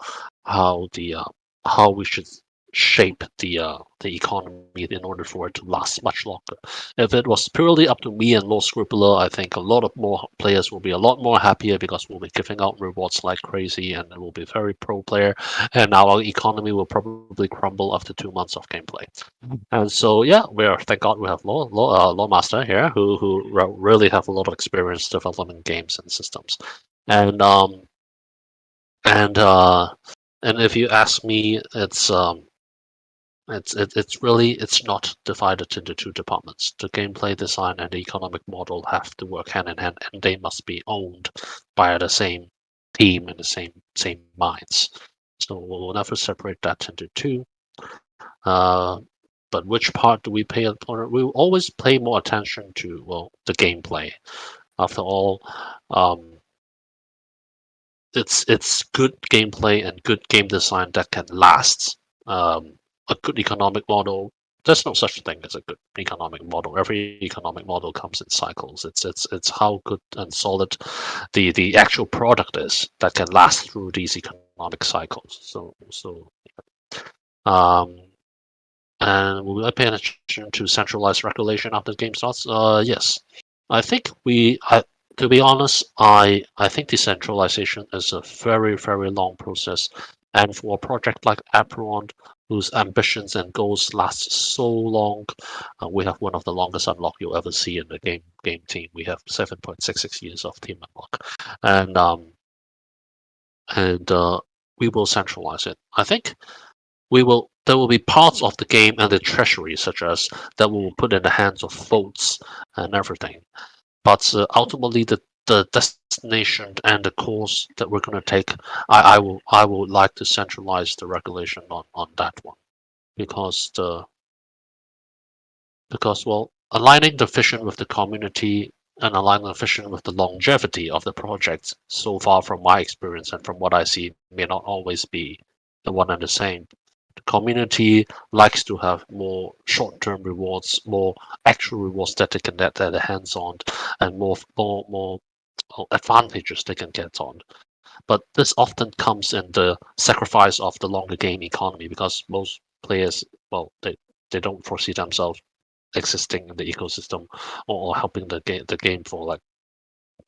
we should shape the economy in order for it to last much longer. If it was purely up to me and Law Scribbler, I think a lot of more players will be a lot more happier because we'll be giving out rewards like crazy, and it will be very pro player, and our economy will probably crumble after 2 months of gameplay. And so yeah, thank God we have Lawmaster here who really have a lot of experience developing games and systems. And if you ask me, it's not divided into two departments. The gameplay design and the economic model have to work hand in hand, and they must be owned by the same team and the same minds. So we'll never separate that into two. but which part do we pay attention? We always pay more attention to the gameplay. After all, it's good gameplay and good game design that can last. A good economic model. There's no such thing as a good economic model. Every economic model comes in cycles. It's how good and solid the actual product is that can last through these economic cycles. So and will I pay attention to centralized regulation after the game starts? Yes. I think to be honest, I think decentralization is a very, very long process. And for a project like Apeiron, whose ambitions and goals last so long, we have one of the longest unlock you'll ever see in the game team. We have 7.66 years of team unlock, and we will centralize it. I think there will be parts of the game and the treasury, such as that we will put in the hands of votes and everything. But ultimately, the destination and the course that we're going to take, I would like to centralize the regulation on that one, because aligning the vision with the community and aligning the vision with the longevity of the project, so far from my experience and from what I see, may not always be the one and the same. The community likes to have more short-term rewards, more actual rewards that they can get their hands on, and more advantages they can get on. But this often comes in the sacrifice of the longer game economy, because most players, they don't foresee themselves existing in the ecosystem or helping the game for like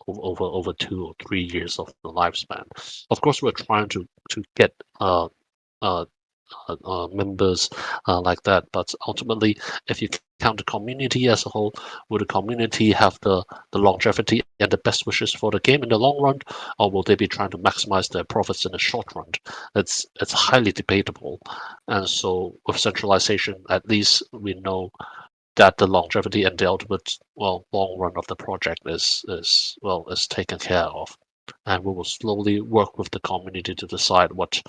over 2 or 3 years of the lifespan. Of course, we're trying to get members like that, but ultimately, if you count the community as a whole, will the community have the longevity and the best wishes for the game in the long run, or will they be trying to maximize their profits in the short run? It's highly debatable, and so with centralization, at least we know that the longevity and the ultimate long run of the project is taken care of, and we will slowly work with the community to decide what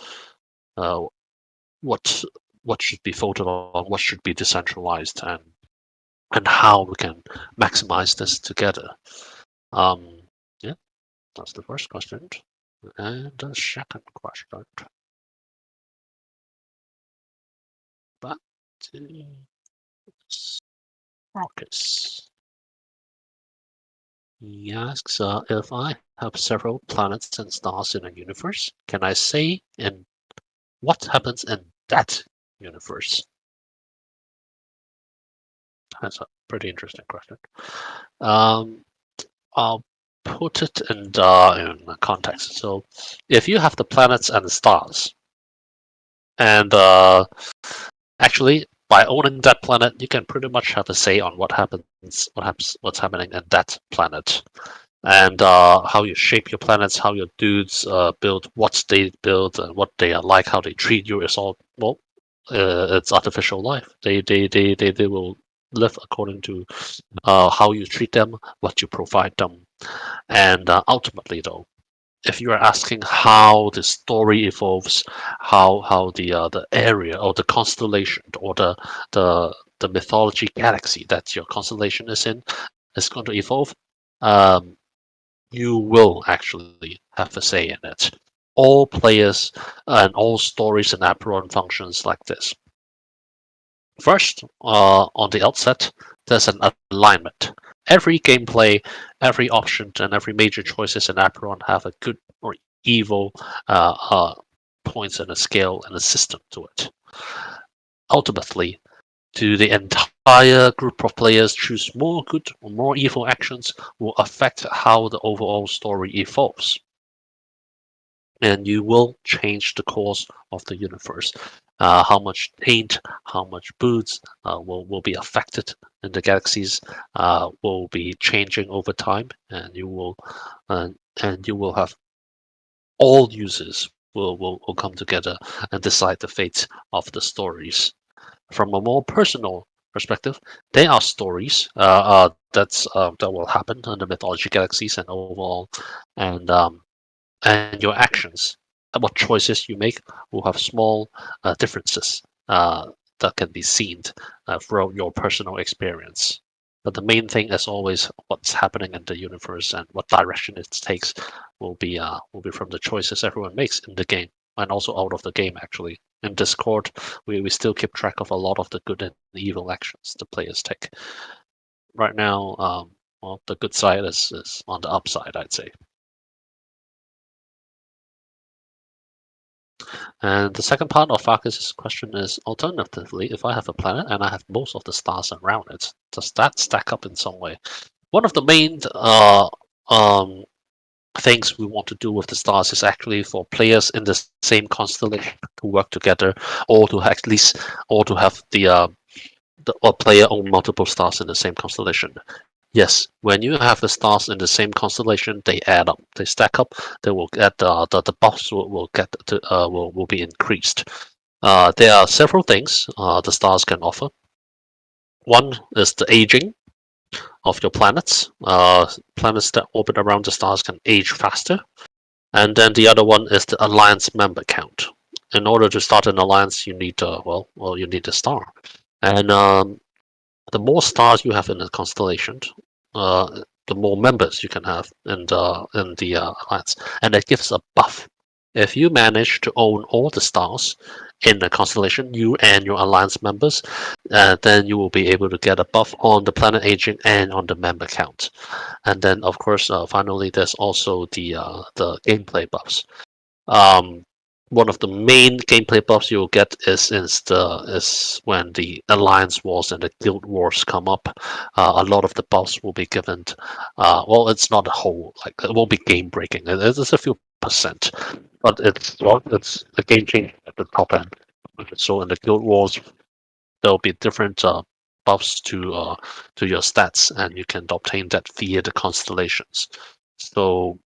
should be voted on, what should be decentralized, and how we can maximize this together. Yeah, that's the first question. And the second question. Back to Marcus. He asks, if I have several planets and stars in a universe, can I say in what happens in that universe? That's a pretty interesting question. I'll put it in context. So, if you have the planets and the stars, and actually, by owning that planet, you can pretty much have a say on what's happening in that planet, and how you shape your planets, how your dudes build, what they build, and what they are like, how they treat you. Is all it's artificial life. They will live according to how you treat them, what you provide them, and ultimately, though, if you are asking how the story evolves, how the area or the constellation or the mythology galaxy that your constellation is in is going to evolve, you will actually have a say in it. All players and all stories in Apeiron functions like this. First, on the outset, there's an alignment. Every gameplay, every option, and every major choices in Apeiron have a good or evil points and a scale and a system to it. Ultimately, do the entire group of players choose more good or more evil actions will affect how the overall story evolves. And you will change the course of the universe. How much paint, how much boots will be affected in the galaxies will be changing over time, and you will have all users will come together and decide the fate of the stories. From a more personal perspective, there are stories that will happen in the mythology galaxies and overall, and your actions, what choices you make, will have small differences that can be seen throughout your personal experience. But the main thing, as always, what's happening in the universe and what direction it takes will be from the choices everyone makes in the game and also out of the game. Actually, in Discord, we still keep track of a lot of the good and evil actions the players take. Right now, well, the good side is on the upside, I'd say. And the second part of Farkas' question is, alternatively, if I have a planet and I have most of the stars around it, does that stack up in some way? One of the main things we want to do with the stars is actually for players in the same constellation to work together, or to at least, or to have the player own multiple stars in the same constellation. Yes, when you have the stars in the same constellation, they add up, they stack up. They will get the buffs will be increased. There are several things the stars can offer. One is the aging of your planets. Planets that orbit around the stars can age faster. And then the other one is the alliance member count. In order to start an alliance, you need you need a star, and the more stars you have in a constellation, the more members you can have in the alliance, and it gives a buff. If you manage to own all the stars in the constellation, you and your alliance members, then you will be able to get a buff on the planet aging and on the member count. And then, of course, finally, there's also the gameplay buffs. One of the main gameplay buffs you'll get is when the alliance wars and the guild wars come up. A lot of the buffs will be given. Well, it's not a whole, like, it won't be game breaking. It's a few percent, but it's a game changer at the top end. So in the guild wars, there'll be different buffs to your stats, and you can obtain that via the constellations. So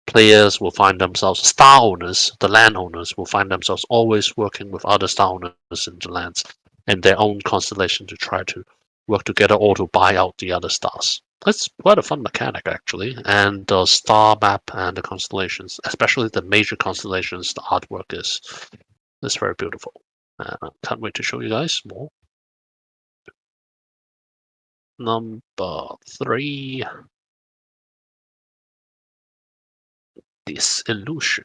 players will find themselves, star owners, the landowners will find themselves always working with other star owners in the lands in their own constellation to try to work together or to buy out the other stars. That's quite a fun mechanic, actually. And the star map and the constellations, especially the major constellations, the artwork is very beautiful. I can't wait to show you guys more. Number 3. Disillusion.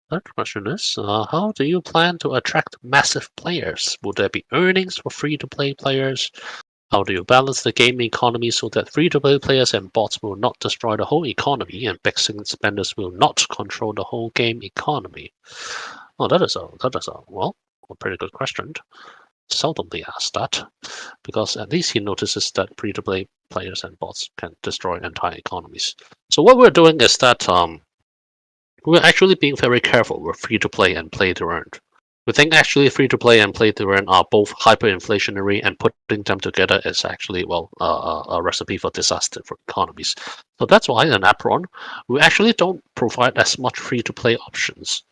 Third question is, how do you plan to attract massive players? Will there be earnings for free-to-play players? How do you balance the game economy so that free-to-play players and bots will not destroy the whole economy and big spenders will not control the whole game economy? Oh, that is a pretty good question. Seldomly asked that, because at least he notices that free-to-play players and bots can destroy entire economies. So what we're doing is that we're actually being very careful with free-to-play and play-to-earn. We think actually free-to-play and play-to-earn are both hyperinflationary, and putting them together is actually, well, a recipe for disaster for economies. So that's why in Apeiron, we actually don't provide as much free-to-play options.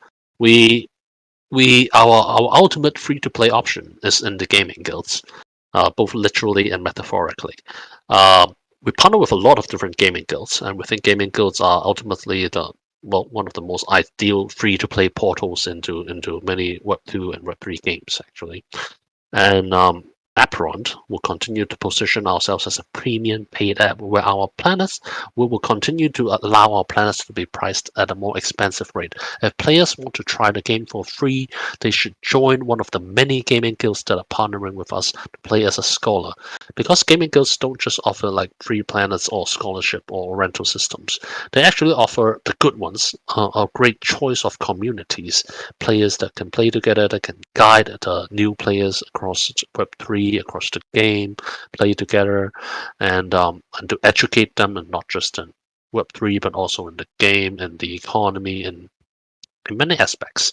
Our ultimate free-to-play option is in the gaming guilds, both literally and metaphorically. We partner with a lot of different gaming guilds, and we think gaming guilds are ultimately one of the most ideal free-to-play portals into many Web2 and Web3 games, actually. And Apeiron will continue to position ourselves as a premium paid app where we will continue to allow our planets to be priced at a more expensive rate. If players want to try the game for free, they should join one of the many gaming guilds that are partnering with us to play as a scholar. Because gaming guilds don't just offer like free planets or scholarship or rental systems. They actually offer the good ones, a great choice of communities, players that can play together, that can guide the new players across Web3, across the game, play together, and to educate them, and not just in Web3, but also in the game and the economy and in many aspects.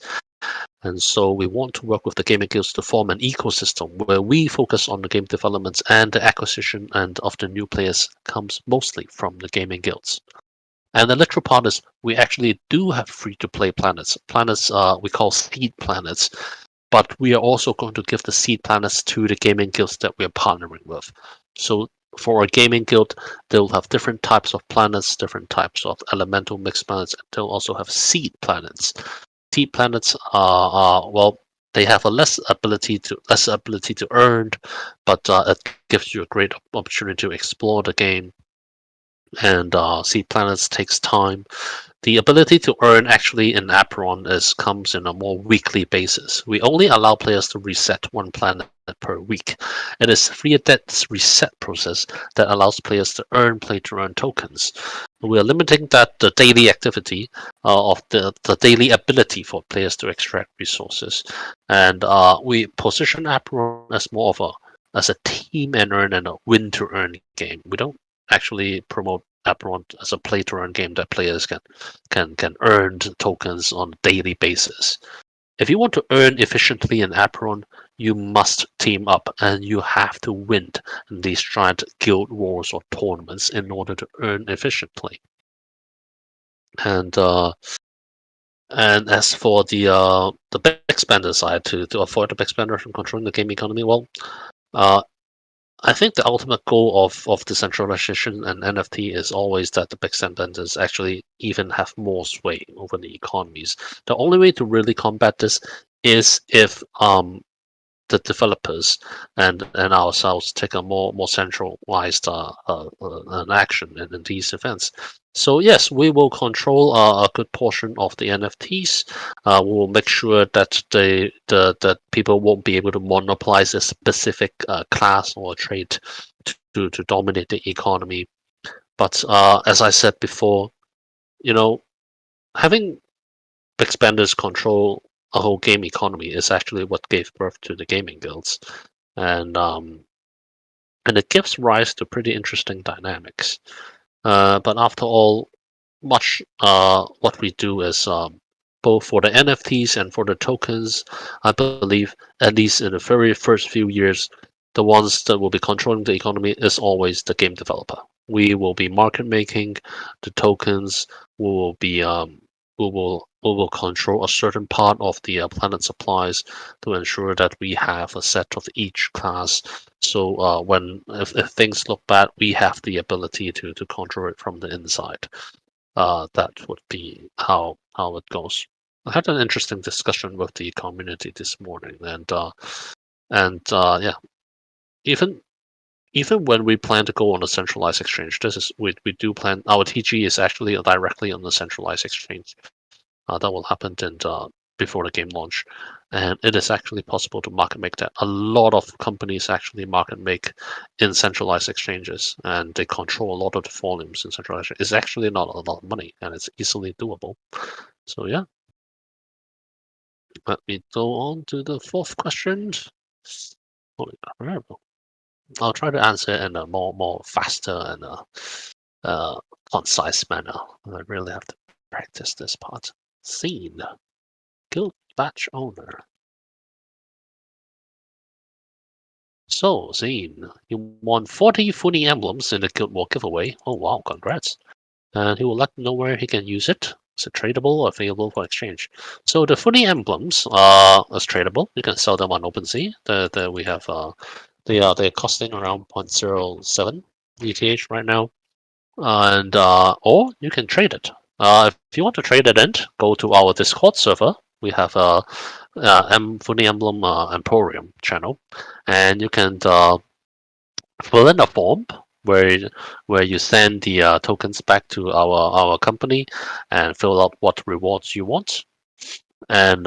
And so we want to work with the gaming guilds to form an ecosystem where we focus on the game developments, and the acquisition and of the new players comes mostly from the gaming guilds. And the literal part is we actually do have free-to-play planets. Planets we call seed planets. But we are also going to give the seed planets to the gaming guilds that we are partnering with. So For a gaming guild, they'll have different types of planets, different types of elemental mixed planets, and they'll also have seed planets. Seed planets are well, they have a less ability to earn, but it gives you a great opportunity to explore the game. And seed planets takes time. The ability to earn actually in Apeiron comes in a more weekly basis. We only allow players to reset one planet per week. It is via that reset process that allows players to earn play-to-earn tokens. We are limiting the daily activity of the daily ability for players to extract resources, and we position Apeiron as more of a team and earn and a win to earn game. We don't actually promote Apeiron as a play to earn game that players can earn tokens on a daily basis. If you want to earn efficiently in Apeiron, you must team up and you have to win these giant guild wars or tournaments in order to earn efficiently. And as for the big spender side, to avoid the big spender from controlling the game economy, well, I think the ultimate goal of decentralization and NFT is always that the big spenders actually even have more sway over the economies. The only way to really combat this is if the developers and ourselves take a more centralized an action in these events. So yes, we will control a good portion of the NFTs. We will make sure that that people won't be able to monopolize a specific class or trait to dominate the economy. But as I said before, having big spenders control a whole game economy is actually what gave birth to the gaming guilds, and it gives rise to pretty interesting dynamics. But after all, much what we do is both for the NFTs and for the tokens. I believe, at least in the very first few years, the ones that will be controlling the economy is always the game developer. We will be market making the tokens. We will be we will control a certain part of the planet supplies to ensure that we have a set of each class. So if things look bad, we have the ability to control it from the inside. That would be how it goes. I had an interesting discussion with the community this morning, and yeah, even when we plan to go on a centralized exchange, we do plan. Our TG is actually directly on the centralized exchange. That will happen before the game launch, and it is actually possible to market make that. A lot of companies actually market make in centralized exchanges, and they control a lot of the volumes in centralized. It's actually not a lot of money, and it's easily doable. So yeah, let me go on to the fourth question. Holy crap. I'll try to answer it in a more faster and concise manner. I really have to practice this part. Scene. Guild badge owner. So, Zane, you won 40 Funi emblems in the Guild War giveaway. Oh wow, congrats. And he will let you know where he can use it. Is it tradable or available for exchange? So the Funi emblems are tradable. You can sell them on OpenSea. We have they're costing around 0.07 ETH right now. And or you can trade it. If you want to trade it in, go to our Discord server. We have a Funi Emblem Emporium channel, and you can fill in a form where you send the tokens back to our company and fill out what rewards you want, and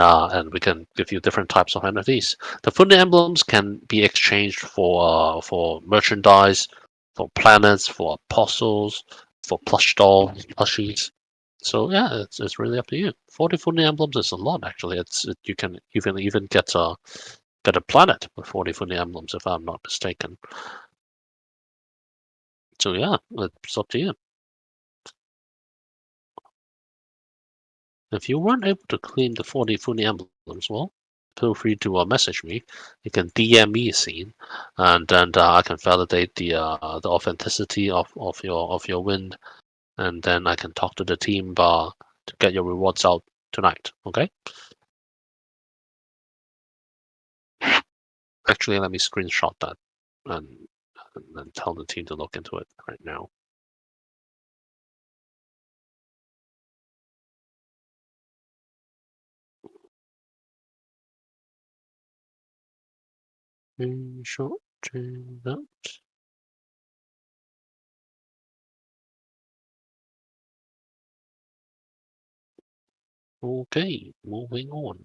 we can give you different types of NFTs. The Funi emblems can be exchanged for merchandise, for planets, for apostles, for plushies. So yeah, it's really up to you. 40 Funi emblems is a lot actually. You can even get a planet with 40 Funi emblems if I'm not mistaken. So yeah, it's up to you. If you weren't able to claim the 40 Funi emblems, well, feel free to message me. You can DM me a scene, and then I can validate the authenticity of your win, and then I can talk to the team to get your rewards out tonight. Okay. Actually, let me screenshot that and and tell the team to look into it right now. Short that. Okay, moving on.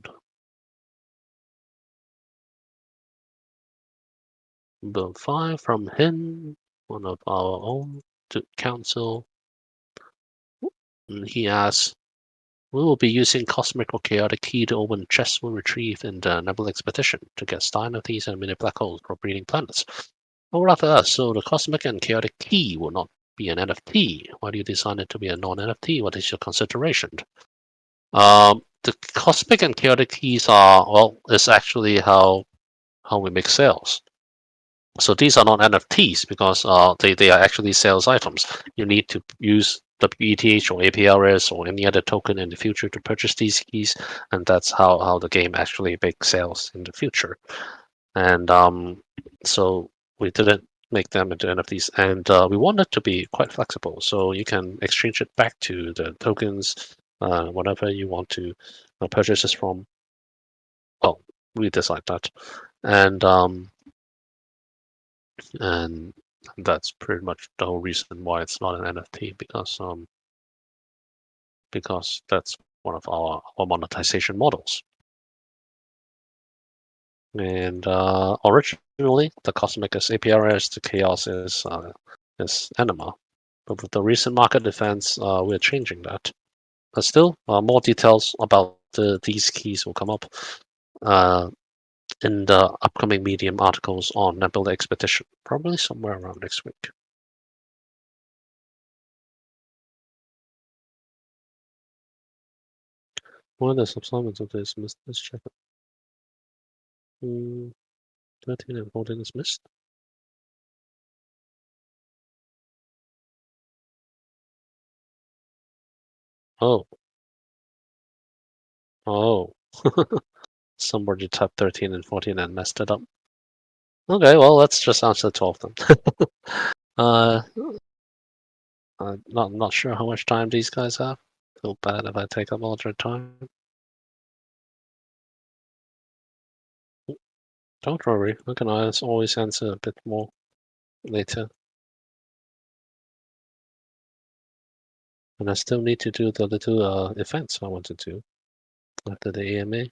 Bill 5 from him, one of our own, to council. And he asks, we will be using Cosmic or Chaotic Key to open chests we retrieve in the Nebula Expedition to get star NFTs and mini black holes for breeding planets. Or rather, so the Cosmic and Chaotic Key will not be an NFT. Why do you design it to be a non-NFT? What is your consideration? The Cosmic and Chaotic Keys are, well, it's actually how we make sales. So these are not NFTs because they are actually sales items. You need to use WETH or APRS or any other token in the future to purchase these keys, and that's how the game actually makes sales in the future. And so we didn't make them into NFTs, and we wanted to be quite flexible, so you can exchange it back to the tokens, whatever you want to purchase this from. Well, we decide that, and that's pretty much the whole reason why it's not an NFT, because that's one of our monetization models. And originally, the Cosmic is APRS, the Chaos is Anima. But with the recent market events, we're changing that. But still, more details about these keys will come up in the upcoming Medium articles on Nebula Expedition, probably somewhere around next week. One of the subsummons of this missed. Let's check it. 13 and 14 is missed. Oh. Somebody typed 13 and 14 and messed it up. Okay, well, let's just answer 12 then. I'm not sure how much time these guys have. Feel bad if I take up all their time. Don't worry, I can always answer a bit more later. And I still need to do the little events I want to do after the AMA.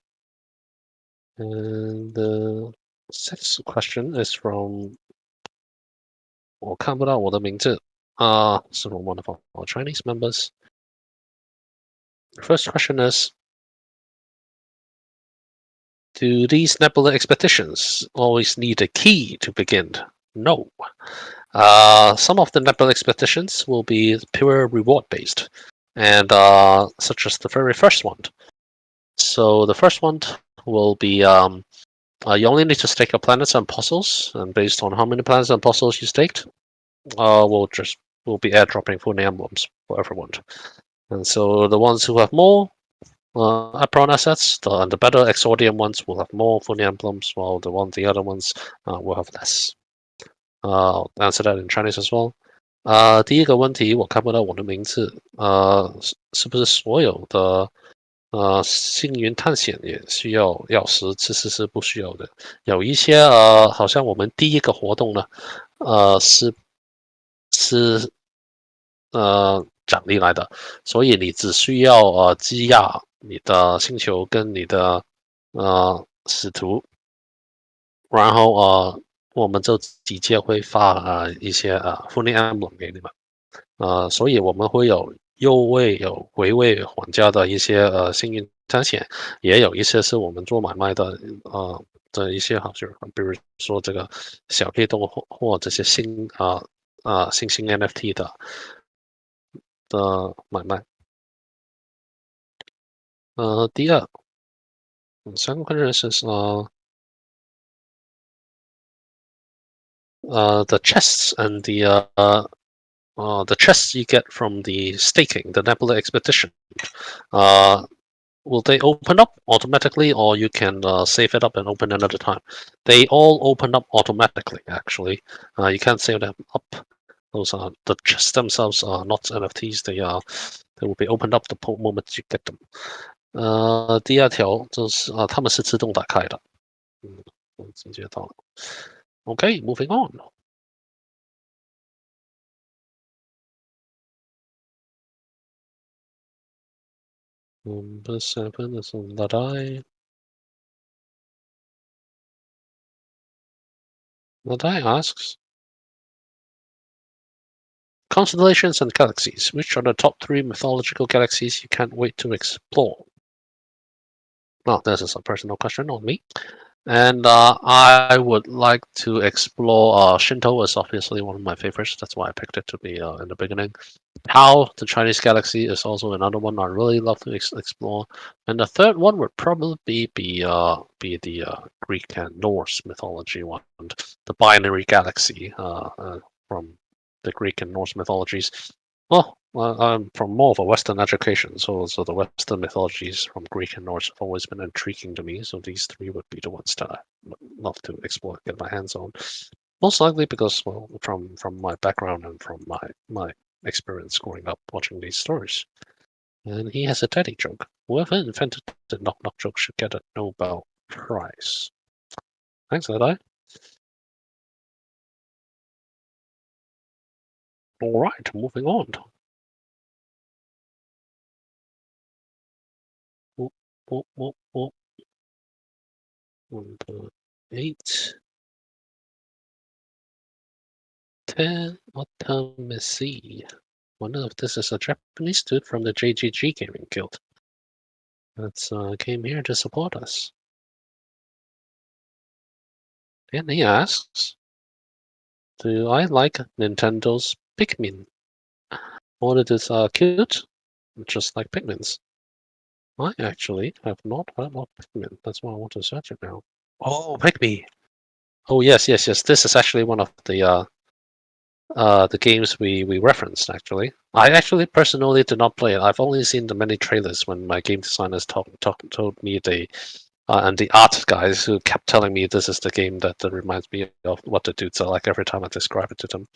And the sixth question is from 我看不到我的名字 is from one of our Chinese members. The first question is, do these Nebula expeditions always need a key to begin? No. Some of the Nebula expeditions will be pure reward based, and such as the very first one. So the first one will be you only need to stake your planets and puzzles, and based on how many planets and puzzles you staked, we'll be airdropping full emblems for everyone. And so the ones who have more Apeiron assets, the better Exordium ones will have more full emblems, while the other ones will have less. I'll answer that in Chinese as well. 第一个问题我看不到我的名字，是不是所有的幸运探险也需要钥匙？其实是不需要的。有一些好像我们第一个活动呢，是奖励来的，所以你只需要积压你的星球跟你的使徒，然后我们就直接会发一些Fully Emblem 给你们，所以我们会有右位有回味玩家的一些幸运探险，也有一些是我们做买卖的的一些好处，比如说这个小黑洞或这些新新 NFT 的买卖。第二，second question is the chests and the chests you get from the staking, the Nebula expedition. will they open up automatically, or you can save it up and open another time? They all open up automatically. Actually, you can't save them up. Those are the chests themselves are not NFTs. They will be opened up the moment you get them. 第二条就是它们是自动打开的。我直接到了。Okay, moving on. Number 7 is on that eye. Ladai asks, constellations and galaxies. Which are the top 3 mythological galaxies you can't wait to explore? Well, this is a personal question on me. And I would like to explore Shinto is obviously one of my favorites. That's why I picked it to be in the beginning. Tao, the Chinese galaxy, is also another one I really love to explore. And the third one would probably be the Greek and Norse mythology one, the binary galaxy from the Greek and Norse mythologies. Well, I'm from more of a Western education, so the Western mythologies from Greek and Norse have always been intriguing to me. So these 3 would be the ones that I would love to explore, get my hands on. Most likely because, well, from my background and from my experience growing up watching these stories. And he has a daddy joke. Whoever invented the knock knock joke should get a Nobel Prize. Thanks, Ladai. All right, moving on. Number 8. 10. Otamesi. Wonder if this is a Japanese dude from the JGG Gaming Guild that's came here to support us. And he asks, do I like Nintendo's Pikmin? Or it is cute, just like Pikmin's. I actually have not heard of Pikmin. That's why I want to search it now. Oh, Pikmin! Oh yes. This is actually one of the games we referenced. Actually, I actually personally did not play it. I've only seen the many trailers when my game designers told me and the art guys who kept telling me this is the game that reminds me of what the dudes are like every time I describe it to them.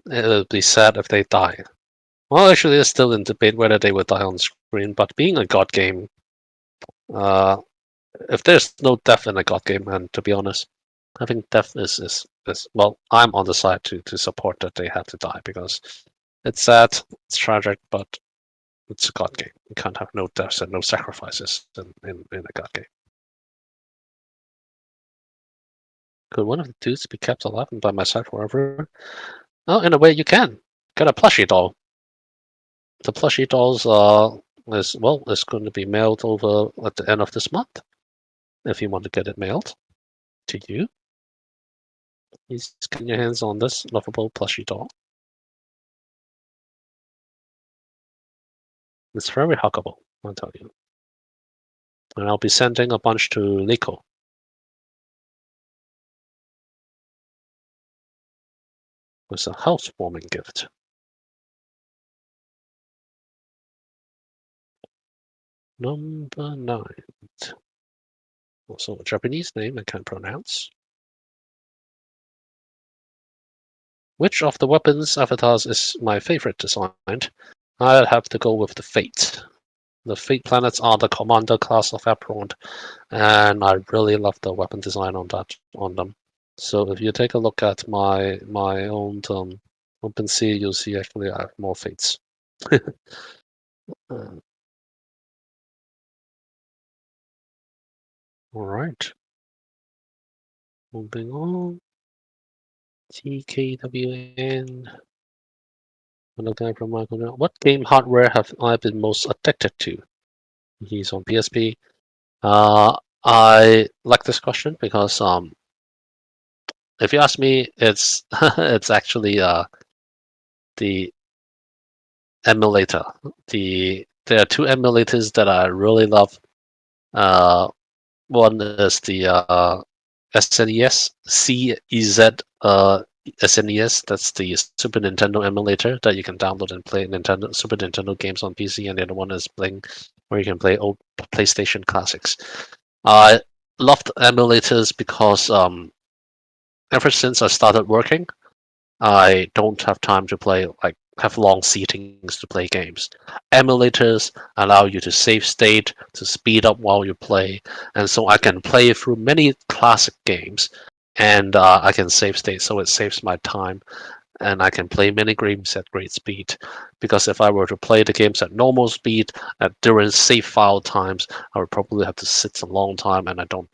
It would be sad if they die. Well, actually, it's still in debate whether they would die on screen, but being a god game, if there's no death in a god game, and to be honest, I think death is well, I'm on the side to support that they have to die, because it's sad, it's tragic, but it's a god game. You can't have no deaths and no sacrifices in a god game. Could one of the dudes be kept alive and by my side forever? Oh, in a way you can. Get a plushie doll. The plushie dolls is going to be mailed over at the end of this month. If you want to get it mailed to you, please get your hands on this lovable plushie doll. It's very huggable, I'll tell you. And I'll be sending a bunch to Nico. It's a housewarming gift. Number 9. Also a Japanese name I can't pronounce. Which of the weapons avatars is my favorite designed? I'd have to go with the Fate. The Fate planets are the commander class of Apeiron, and I really love the weapon design on them. So if you take a look at my own OpenSea, you'll see actually I have more Fates. All right. Moving on. TKWN. Another guy from Michael. What game hardware have I been most addicted to? He's on PSP. I like this question because if you ask me, it's it's actually the emulator. There are 2 emulators that I really love. One is the SNES CEZ SNES, that's the Super Nintendo emulator that you can download and play Super Nintendo games on PC, and the other one is Bling, where you can play old PlayStation classics. I loved emulators because ever since I started working, I don't have time to play have long seatings to play games. Emulators allow you to save state, to speed up while you play, and so I can play through many classic games, and I can save state, so it saves my time, and I can play many games at great speed. Because if I were to play the games at normal speed during save file times, I would probably have to sit a long time, and I don't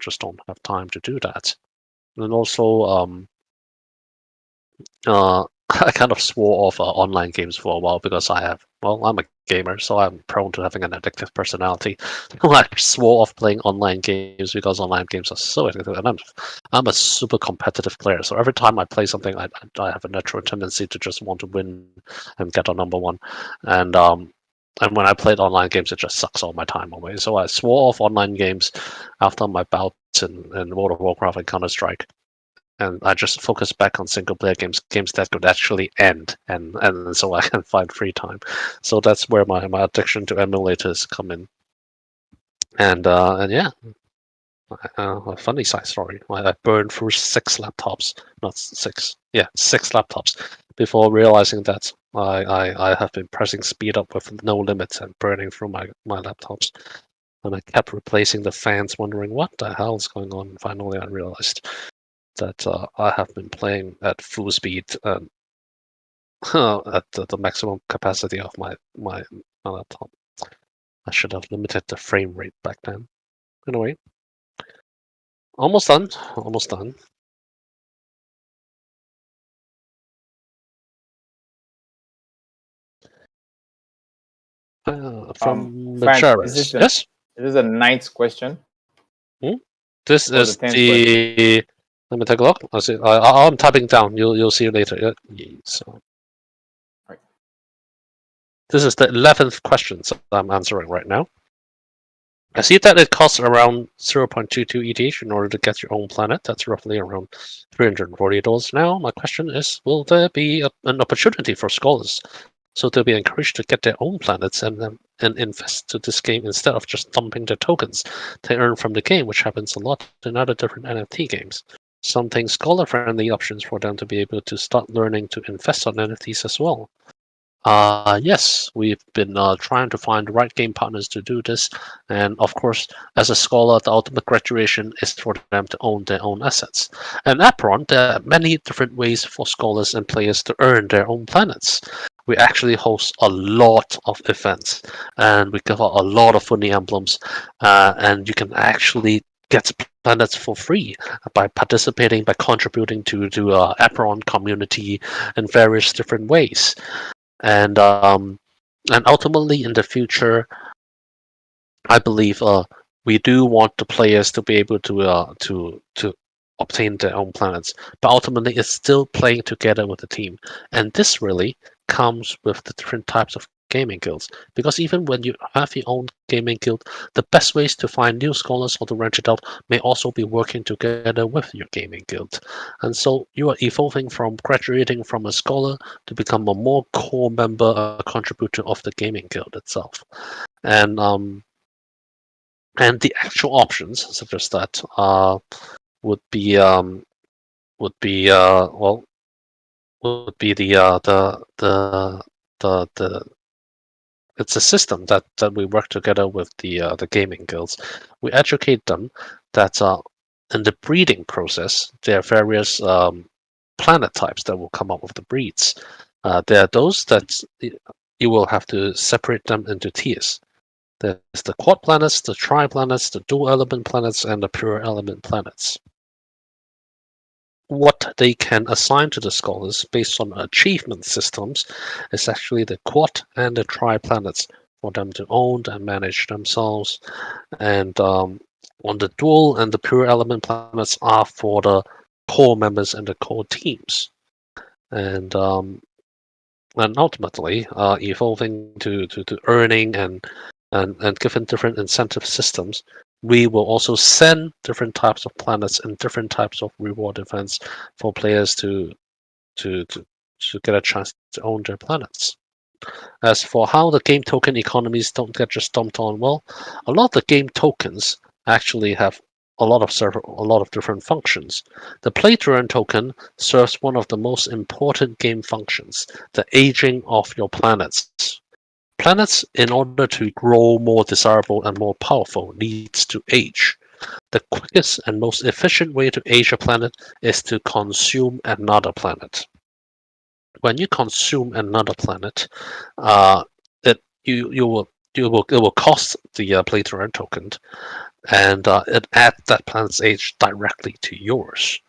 have time to do that. And also, I kind of swore off online games for a while because I'm a gamer, so I'm prone to having an addictive personality. I swore off playing online games because online games are so addictive, and I'm a super competitive player. So every time I play something, I have a natural tendency to just want to win and get on number one. And when I played online games, it just sucks all my time away. So I swore off online games after my bouts in World of Warcraft and Counter-Strike. And I just focus back on single player games that could actually end, and so I can find free time. So that's where my addiction to emulators come in. And yeah, a funny side story. I burned through 6 laptops, not 6, yeah, 6 laptops before realizing that I have been pressing speed up with no limits and burning through my laptops. And I kept replacing the fans, wondering what the hell is going on. And finally, I realized that I have been playing at full speed at the maximum capacity of my laptop. I should have limited the frame rate back then. Anyway, almost done. Almost done. From Frank, Majoris. Yes? Is this a 9th question? This Or is the 10th the. Let me take a look. I'll see. I'm typing down. You'll see later. Yeah, so. Right. This is the 11th question I'm answering right now. I see that it costs around 0.22 ETH in order to get your own planet. That's roughly around $340 now. My question is, will there be an opportunity for scholars so they'll be encouraged to get their own planets and invest to this game instead of just dumping the tokens they earn from the game, which happens a lot in other different NFT games? Something scholar-friendly options for them to be able to start learning to invest on NFTs as well. Yes, we've been trying to find the right game partners to do this, and of course, as a scholar, the ultimate graduation is for them to own their own assets. And Apeiron, there are many different ways for scholars and players to earn their own planets. We actually host a lot of events, and we give out a lot of funny emblems, and you can actually get planets for free by participating, by contributing to Apeiron community in various different ways. And ultimately in the future, I believe we do want the players to be able to obtain their own planets, but ultimately it's still playing together with the team, and this really comes with the different types of gaming guilds, because even when you have your own gaming guild, the best ways to find new scholars or to rank it out may also be working together with your gaming guild. And so you are evolving from graduating from a scholar to become a more core member, a contributor of the gaming guild itself. And the actual options such as that would be the it's a system that we work together with the gaming guilds. We educate them that in the breeding process there are various planet types that will come up with the breeds. There are those that you will have to separate them into tiers. There's the quad planets, the tri planets, the dual element planets, and the pure element planets. What they can assign to the scholars based on achievement systems is actually the quad and the tri planets for them to own and manage themselves. And on the dual and the pure element planets are for the core members and the core teams. And ultimately evolving to earning and given different incentive systems, we will also send different types of planets and different types of reward events for players to to get a chance to own their planets. As for how the game token economies don't get just dumped on, well, a lot of the game tokens actually have a lot of different functions. The play to earn token serves one of the most important game functions, the aging of your planets. Planets, in order to grow more desirable and more powerful, needs to age. The quickest and most efficient way to age a planet is to consume another planet. When you consume another planet, it will cost the play to earn token, and it adds that planet's age directly to yours.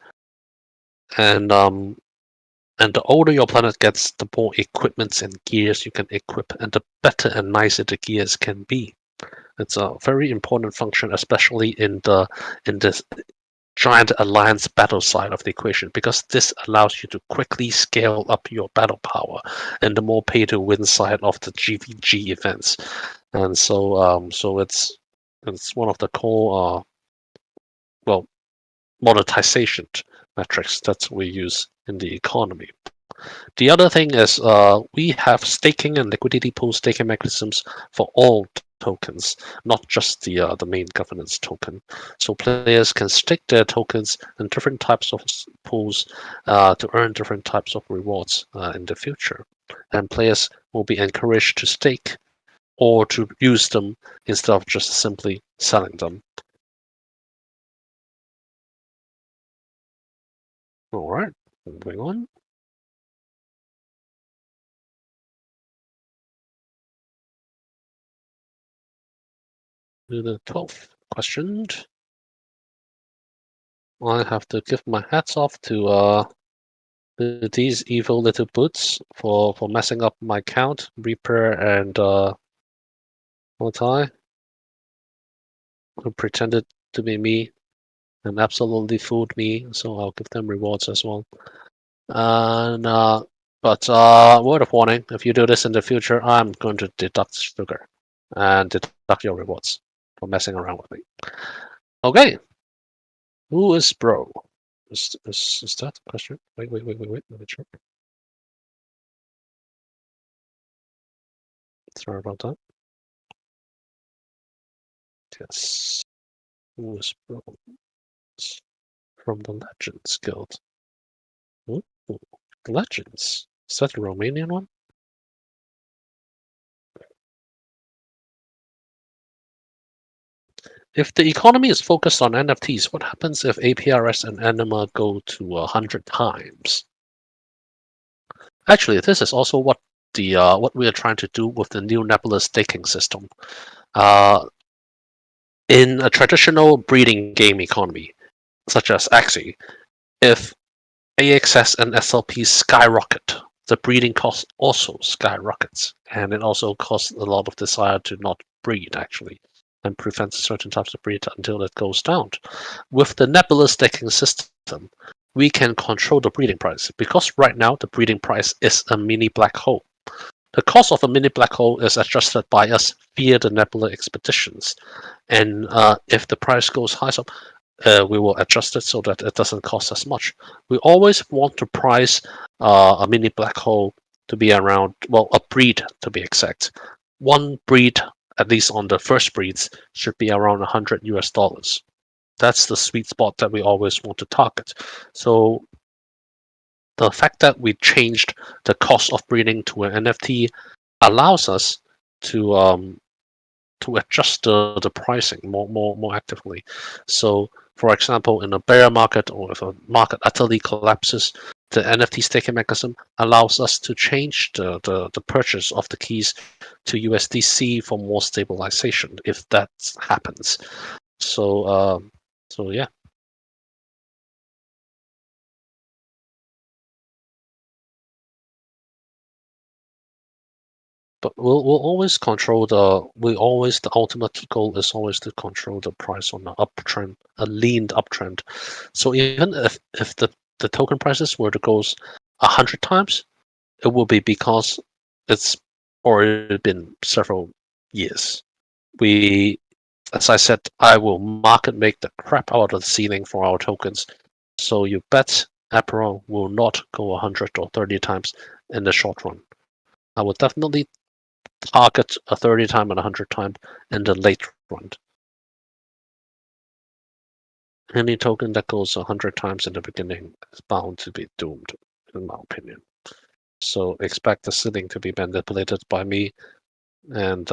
And the older your planet gets, the more equipments and gears you can equip, and the better and nicer the gears can be. It's a very important function, especially in this giant alliance battle side of the equation, because this allows you to quickly scale up your battle power in the more pay to win side of the GVG events. And so it's one of the core monetization metrics that we use in the economy. The other thing is we have staking and liquidity pool staking mechanisms for all tokens, not just the main governance token. So players can stake their tokens in different types of pools to earn different types of rewards in the future. And players will be encouraged to stake or to use them instead of just simply selling them. All right, moving on. To the 12th question. I have to give my hats off to these evil little boots for messing up my count, Reaper and Motai, who pretended to be me and absolutely fooled me, so I'll give them rewards as well. And but word of warning, if you do this in the future, I'm going to deduct sugar and deduct your rewards for messing around with me. Okay. Who is bro? Is that the question? Wait. Let me check. Sorry about that. Yes. Who is bro? It's from the Legends Guild. Ooh, Legends. Is that the Romanian one? If the economy is focused on NFTs, what happens if APRS and Anima go to 100 times? Actually, this is also what what we are trying to do with the new Nebula staking system. In a traditional breeding game economy, such as Axie, if AXS and SLP skyrocket, the breeding cost also skyrockets, and it also costs a lot of desire to not breed, actually, and prevents certain types of breed until it goes down. With the Nebula staking system, we can control the breeding price, because right now the breeding price is a mini black hole. The cost of a mini black hole is adjusted by us via the Nebula expeditions, and if the price goes high up, we will adjust it so that it doesn't cost as much. We always want to price a mini black hole to be around, well, a breed to be exact. One breed, at least on the first breeds, should be around $100 US. That's the sweet spot that we always want to target. So the fact that we changed the cost of breeding to an NFT allows us to adjust the pricing more actively. So, for example, in a bear market or if a market utterly collapses, the NFT staking mechanism allows us to change the purchase of the keys to USDC for more stabilization if that happens. So yeah. But we'll always control the ultimate goal is always to control the price on the uptrend, a leaned uptrend. So even if the token prices were to go 100 times, it will be because it's already been several years. As I said, I will market make the crap out of the ceiling for our tokens. So you bet Apeiron will not go 100 or 30 times in the short run. I will definitely target a 30 time and 100 time in the late run. Any token that goes 100 times in the beginning is bound to be doomed, in my opinion. So expect the ceiling to be manipulated by me, and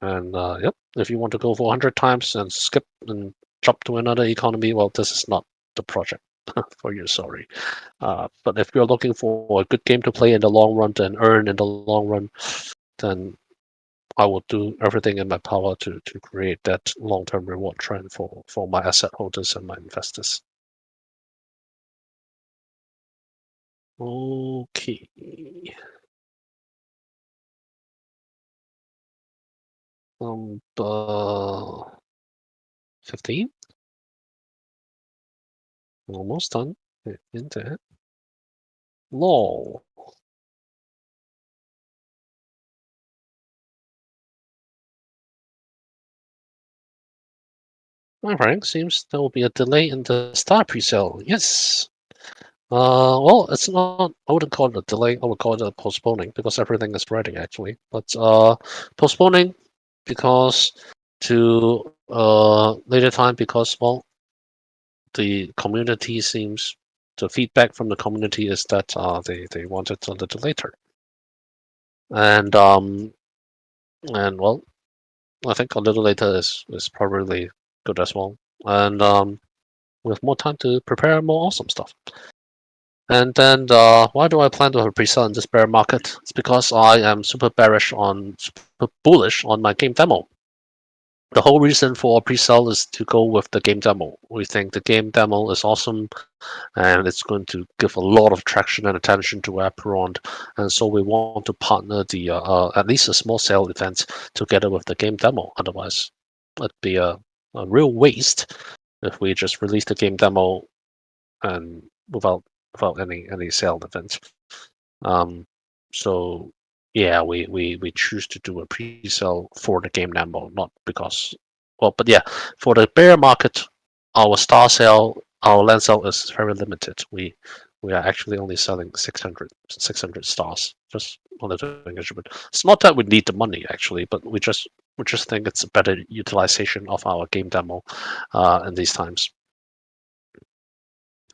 yep, if you want to go for 100 times and skip and jump to another economy, well, this is not the project for you, sorry. But if you're looking for a good game to play in the long run and earn in the long run, then I will do everything in my power to create that long-term reward trend for my asset holders and my investors. Okay. Number 15? Almost done. In there. LOL. My rank seems there will be a delay in the star pre-sale. Yes. Well, it's not. I wouldn't call it a delay. I would call it a postponing because everything is ready actually. But postponing because to later time because well, the community seems the feedback from the community is that they want it a little later. And well, I think a little later is probably good as well. And with more time to prepare more awesome stuff. And then why do I plan to have a pre-sale in this bear market? It's because I am super bullish on my game demo. The whole reason for pre-sale is to go with the game demo. We think the game demo is awesome, and it's going to give a lot of traction and attention to Apeiron, and so we want to partner the at least a small sale event together with the game demo. Otherwise, it'd be a real waste if we just release the game demo and without any sale event. So yeah, we choose to do a pre-sale for the game demo, not because well, but yeah, for the bear market, our star sale, our land sale is very limited. We are actually only selling 600 stars. Just wanted to mention it. It's not that we need the money actually, but we just think it's a better utilization of our game demo in these times.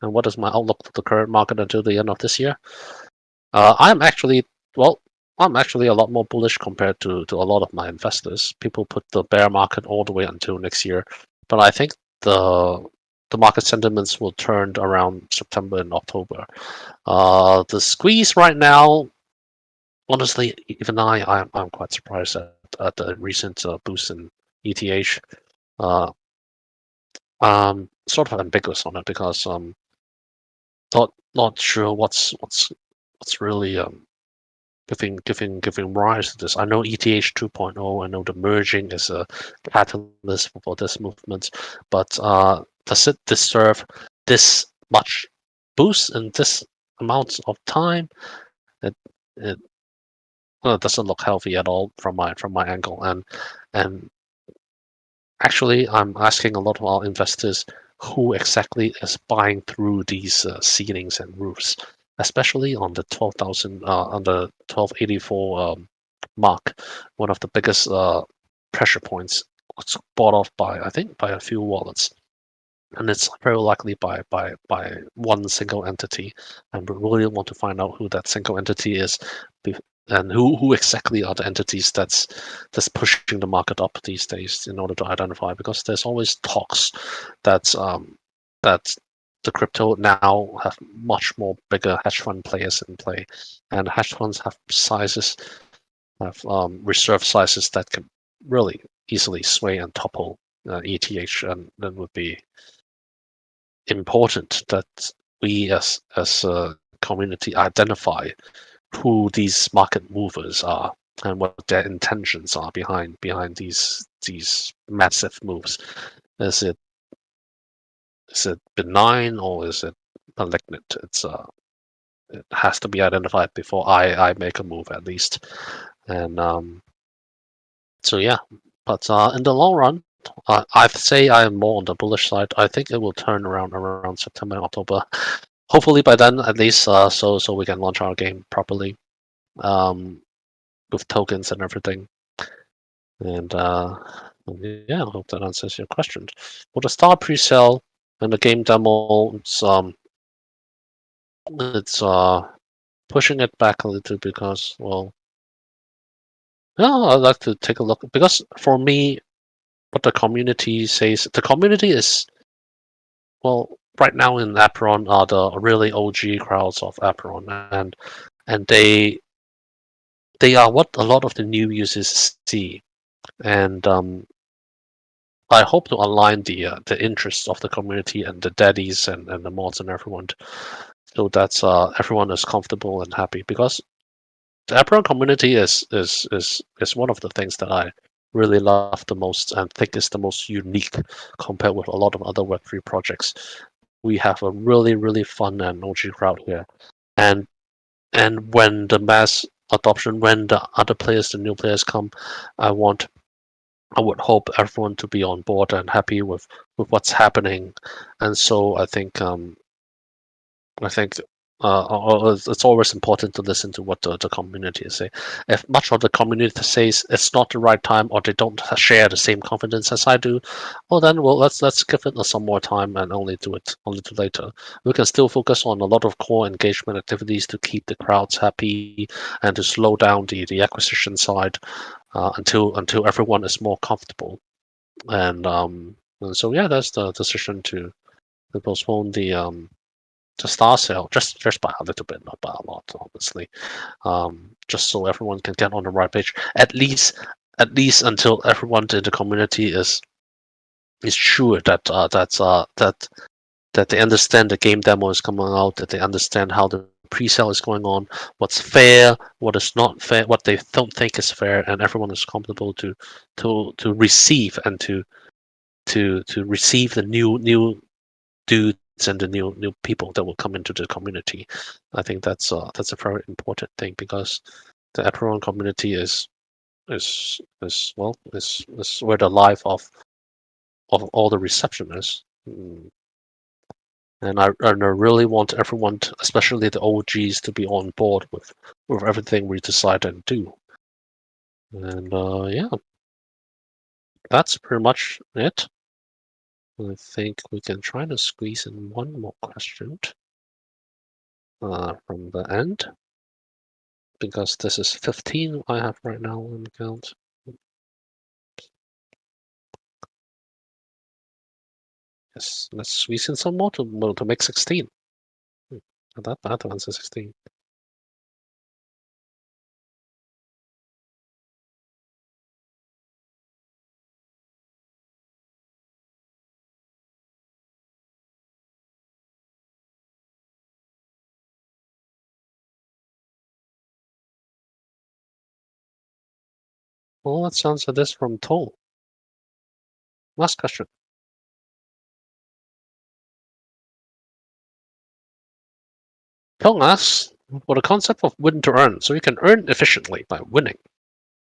And what is my outlook for the current market until the end of this year? I'm actually a lot more bullish compared to a lot of my investors. People put the bear market all the way until next year, but I think the market sentiments will turn around September and October. The squeeze right now, honestly, even I'm quite surprised at the recent boost in ETH. Sort of ambiguous on it because not sure what's really giving rise to this. I know ETH 2.0. I know the merging is a catalyst for this movement, but does it deserve this much boost in this amount of time? It doesn't look healthy at all from my angle, and actually, I'm asking a lot of our investors who exactly is buying through these ceilings and roofs, especially on the 12,000 on the 1284 mark, one of the biggest pressure points. Was bought off by I think by a few wallets, and it's very likely by one single entity. And we really want to find out who that single entity is, and who exactly are the entities that's pushing the market up these days in order to identify, because there's always talks that that the crypto now have much more bigger hedge fund players in play, and hedge funds have reserve sizes that can really easily sway and topple ETH, and that would be important that we as a community identify who these market movers are and what their intentions are behind these massive moves. Is it benign or is it malignant? It has to be identified before I make a move at least. And so yeah, but in the long run, I say I am more on the bullish side. I think it will turn around September, October. Hopefully by then, at least, so we can launch our game properly, with tokens and everything. And yeah, I hope that answers your question. For the Star pre-sale and the game demo, it's pushing it back a little because, well, yeah, I'd like to take a look because for me, what the community says, the community is, well, right now in Apeiron are the really OG crowds of Apeiron, and they are what a lot of the new users see, and I hope to align the interests of the community and the daddies and the mods and everyone, so that's everyone is comfortable and happy because the Apeiron community is one of the things that I really love the most and think is the most unique compared with a lot of other Web3 projects. We have a really fun and OG crowd here, and when the mass adoption, when the other players, the new players come, I would hope everyone to be on board and happy with what's happening, and so I think it's always important to listen to what the community is saying. If much of the community says it's not the right time or they don't share the same confidence as I do, well then, well, let's give it some more time and only do later. We can still focus on a lot of core engagement activities to keep the crowds happy and to slow down the acquisition side until everyone is more comfortable. And so yeah, that's the decision to postpone the Star sale just by a little bit, not by a lot, obviously. Just so everyone can get on the right page. At least until everyone in the community is sure that that they understand the game demo is coming out, that they understand how the pre-sale is going on, what's fair, what is not fair, what they don't think is fair, and everyone is comfortable to receive and to receive the new dudes and the new people that will come into the community. I think that's a very important thing because the Apeiron community is where the life of all the reception is. And I really want everyone, especially the OGs, to be on board with everything we decide and do. And yeah, that's pretty much it. I think we can try to squeeze in one more question from the end, because this is 15 I have right now on count. Yes, let's squeeze in some more to make 16. Not that bad to answer 16. Well, let's answer this from Toll. Last question. Toll asks, for the concept of win to earn, so you can earn efficiently by winning.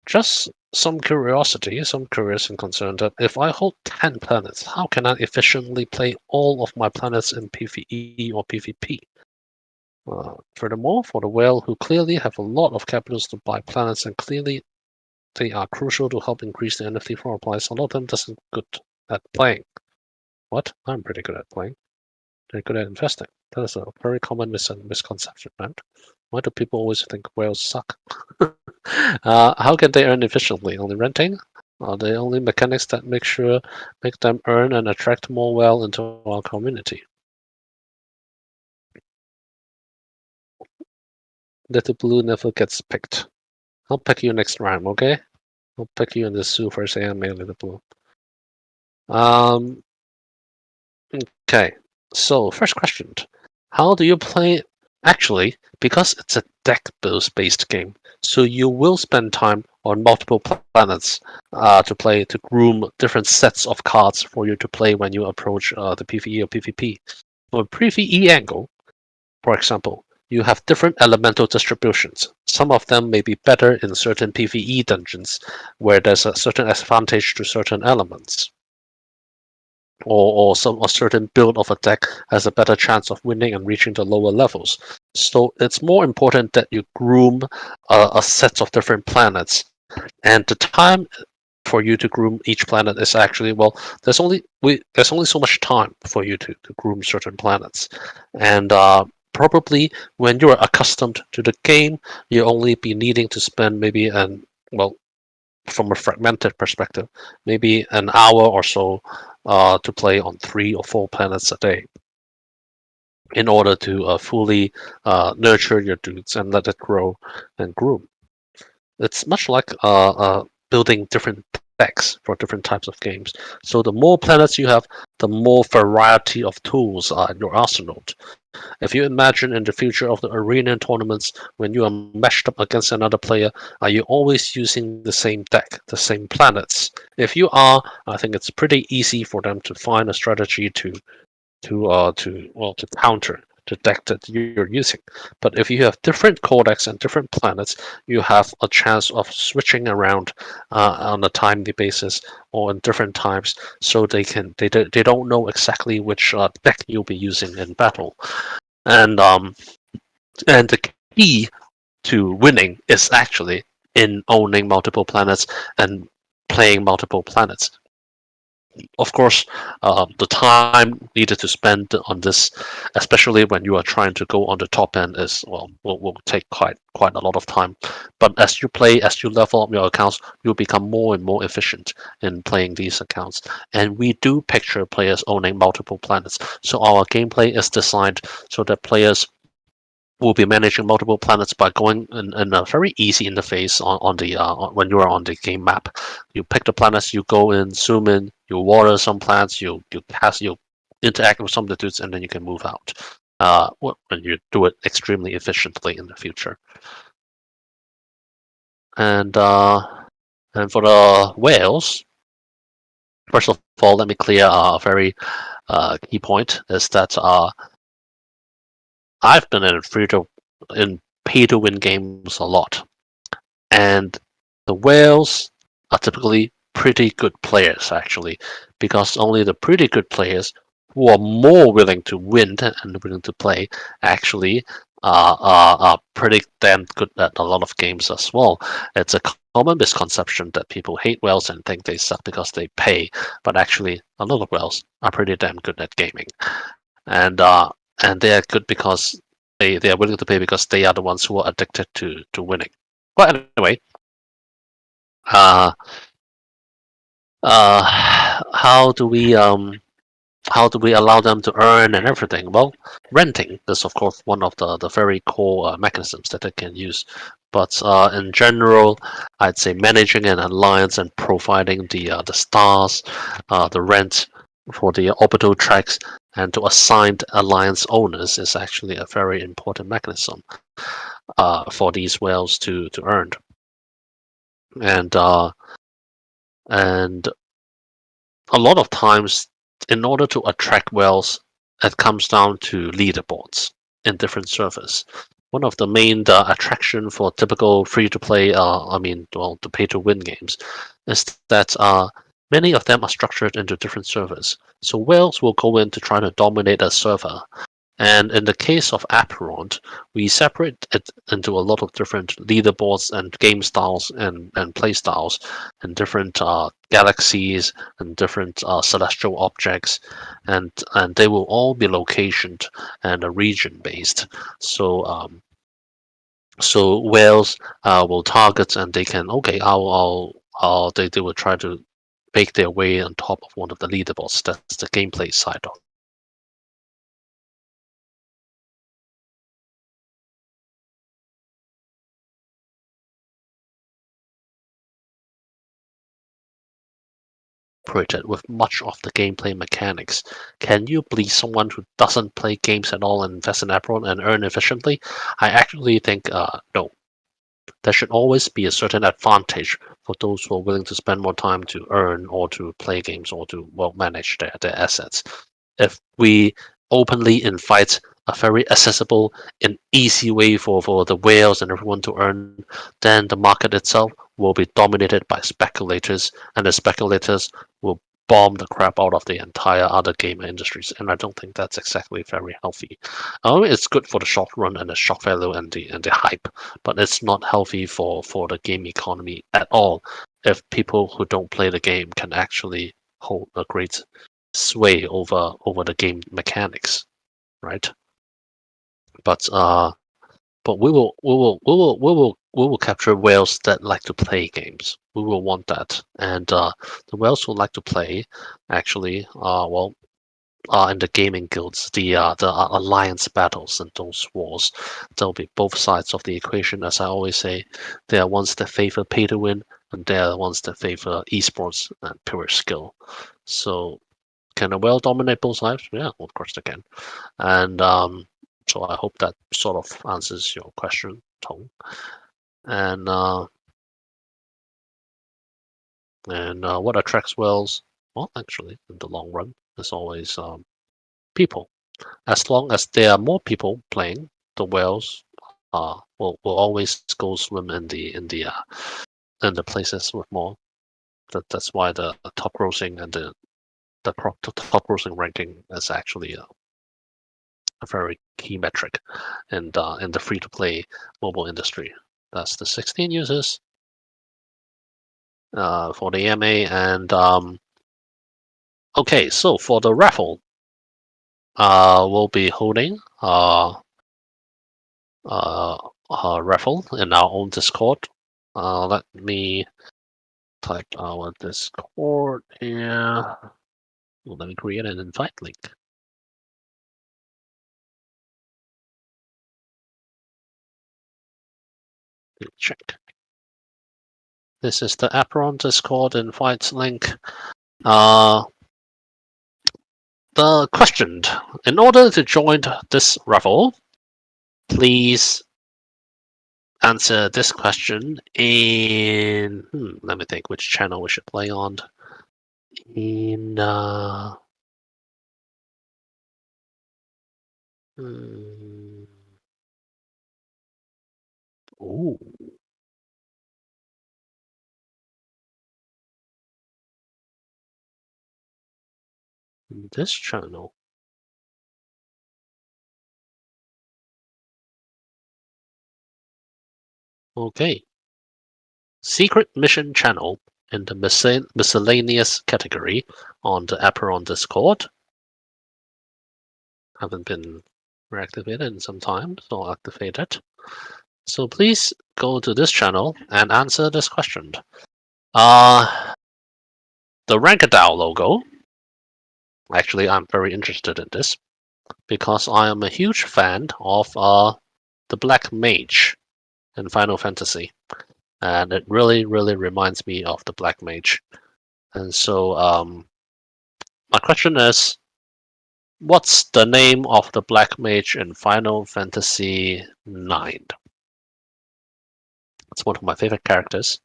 Just some curiosity, some curious and concerned that if I hold 10 planets, how can I efficiently play all of my planets in PvE or PvP? Furthermore, for the whale who clearly have a lot of capitals to buy planets and clearly they are crucial to help increase the NFT for applies, a lot of them doesn't good at playing. What? I'm pretty good at playing. They're good at investing. That is a very common misconception, man. Why do people always think whales suck? How can they earn efficiently? Only renting? Are they only mechanics that make them earn and attract more whale into our community? Little Blue never gets picked. I'll pick you next round, okay? I'll pick you in the zoo first AMA, Little Blue. Okay, so first question. How do you play? Actually, because it's a deck-based game, so you will spend time on multiple planets to groom different sets of cards for you to play when you approach the PvE or PvP. For a PvE angle, for example, you have different elemental distributions. Some of them may be better in certain PvE dungeons, where there's a certain advantage to certain elements. or a certain build of a deck has a better chance of winning and reaching the lower levels. So it's more important that you groom a set of different planets, and the time for you to groom each planet is actually, well, there's only so much time for you to groom certain planets, and probably when you're accustomed to the game, you only be needing to spend maybe from a fragmented perspective, maybe an hour or so to play on 3 or 4 planets a day in order to fully nurture your dudes and let it grow and groom. It's much like building different decks for different types of games. So the more planets you have, the more variety of tools are in your arsenal. If you imagine in the future of the arena tournaments, when you are matched up against another player, are you always using the same deck, the same planets? If you are, I think it's pretty easy for them to find a strategy to counter the deck that you're using. But if you have different codecs and different planets, you have a chance of switching around on a timely basis or in different times, so they don't know exactly which deck you'll be using in battle. And the key to winning is actually in owning multiple planets and playing multiple planets. Of course, the time needed to spend on this, especially when you are trying to go on the top end, is will take quite a lot of time. But as you play, as you level up your accounts, you'll become more and more efficient in playing these accounts. And we do picture players owning multiple planets, so our gameplay is designed so that players will be managing multiple planets by going in a very easy interface on the when you are on the game map. You pick the planets, you go in, zoom in, you water some plants, you cast, you interact with some of the dudes, and then you can move out. When you do it extremely efficiently in the future. And for the whales, first of all, let me clear a very key point is that I've been in pay to win games a lot, and the whales are typically pretty good players actually, because only the pretty good players who are more willing to win and willing to play actually are pretty damn good at a lot of games as well. It's a common misconception that people hate whales and think they suck because they pay, but actually a lot of whales are pretty damn good at gaming, and they are good because they are willing to pay because they are the ones who are addicted to winning. But anyway, uh, how do we allow them to earn and everything? Well, renting is of course one of the very core mechanisms that they can use. But in general, I'd say managing an alliance and providing the stars, the rent for the orbital tracks, and to assign alliance owners is actually a very important mechanism for these whales to earn. And a lot of times, in order to attract whales, it comes down to leaderboards in different servers. One of the main attraction for typical free-to-play, the pay-to-win games, is that many of them are structured into different servers. So whales will go in to try to dominate a server. And in the case of Apeiron, we separate it into a lot of different leaderboards and game styles and play styles and different galaxies and different celestial objects, and they will all be location and region based. So so whales will target, and they can they will try to make their way on top of one of the leaderboards. That's the gameplay side of. With much of the gameplay mechanics. Can you believe someone who doesn't play games at all and invest in Apeiron and earn efficiently? I actually think no. There should always be a certain advantage for those who are willing to spend more time to earn or to play games or to manage their assets. If we openly invite a very accessible and easy way for the whales and everyone to earn, then the market itself will be dominated by speculators, and the speculators will bomb the crap out of the entire other game industries, and I don't think that's exactly very healthy. It's good for the short run and the shock value and the hype, but it's not healthy for the game economy at all. If people who don't play the game can actually hold a great sway over the game mechanics, right? But we will capture whales that like to play games. We will want that, and the whales who like to play actually in the gaming guilds, the alliance battles and those wars. There'll be both sides of the equation. As I always say, there are ones that favor pay to win, and there are ones that favor esports and pure skill. So can a whale dominate both sides? Yeah, of course they can. And so I hope that sort of answers your question, Tong. And what attracts whales? Well, actually, in the long run, there's always people. As long as there are more people playing, the whales will always go swim in the places with more. That's why the top grossing and the top grossing ranking is actually a very key metric in the free to play mobile industry. That's the 16 users for the EMA, and okay, so for the raffle, we'll be holding a raffle in our own Discord. Let me type our Discord here. Let me create an invite link. Check. This is the Apeiron Discord invite link. The question: in order to join this raffle, please answer this question in. Let me think which channel we should play on. In ooh. This channel. Okay. Secret mission channel in the miscellaneous category on the Apeiron Discord. Haven't been reactivated in some time, so I'll activate it. So please go to this channel and answer this question. The RankerDao logo. Actually, I'm very interested in this because I am a huge fan of the Black Mage in Final Fantasy, and it really reminds me of the Black Mage. And so my question is, what's the name of the Black Mage in Final Fantasy IX? It's one of my favorite characters.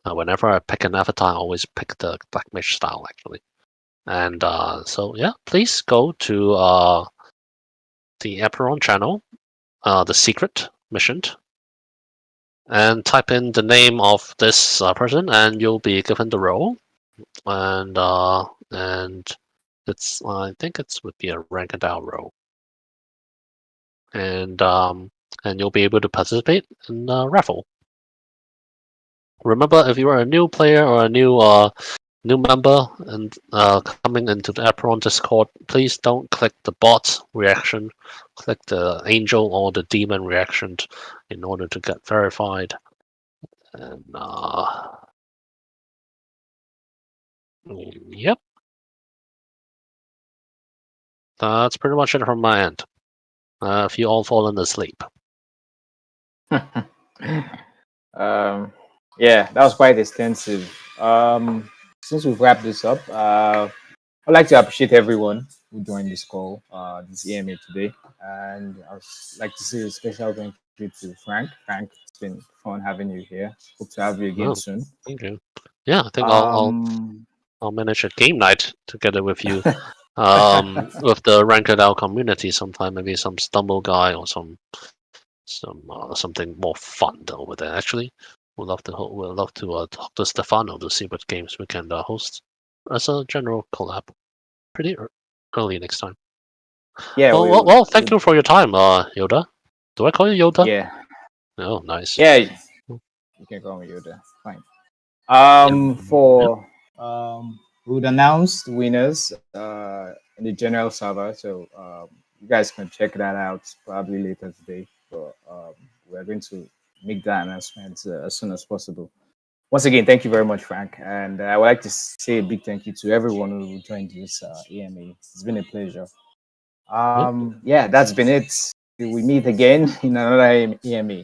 Whenever I pick an avatar, I always pick the Black Mage style, actually. And so, yeah, please go to the Apeiron channel, the secret mission, and type in the name of this person, and you'll be given the role. And it's I think it would be a RankerDao role, and you'll be able to participate in the raffle. Remember, if you are a new player or a new member and coming into the Apeiron Discord, please don't click the bot reaction. Click the angel or the demon reaction in order to get verified. And yep, that's pretty much it from my end. If you all fallen asleep. Yeah, that was quite extensive. Since we've wrapped this up, I'd like to appreciate everyone who joined this call, this EMA today, and I'd like to say a special thank you to Frank. Frank, it's been fun having you here. Hope to have you again soon. Thank you. Yeah, I think I'll manage a game night together with you, with the RankerDao community sometime. Maybe some Stumble guy or something more fun over there. Actually, we'd love to talk to Stefano to see what games we can host. as a general collab, pretty early next time. Yeah. Well, thank you for your time, Yoda. Do I call you Yoda? Yeah. Oh, nice. Yeah. You can call me Yoda. Fine. For we would announce the winners in the general server, so you guys can check that out probably later today. But we're going to make that announcement as soon as possible. Once again, thank you very much, Frank, and I would like to say a big thank you to everyone who joined this EMA. It's been a pleasure. Yeah, that's been it. Till we meet again in another EMA.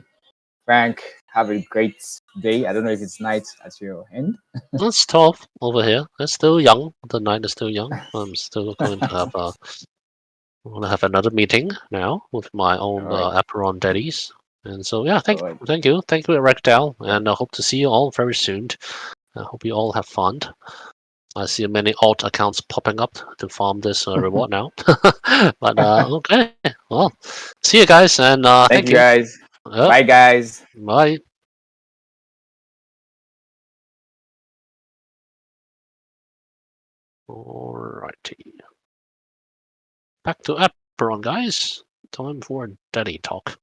Frank, have a great day. I don't know if it's night at your end. It's 12 over here. It's still young. The night is still young. I'm still going to have I'm gonna have another meeting now with my own All right. Apeiron daddies. And so yeah, All right. thank you, RankerDao, and I hope to see you all very soon. I hope you all have fun. I see many alt accounts popping up to farm this reward now. But okay, well, see you guys, and Thank thank you, you. guys. Bye, guys. Bye. Alrighty. Back to Apeiron, guys. Time for daddy talk.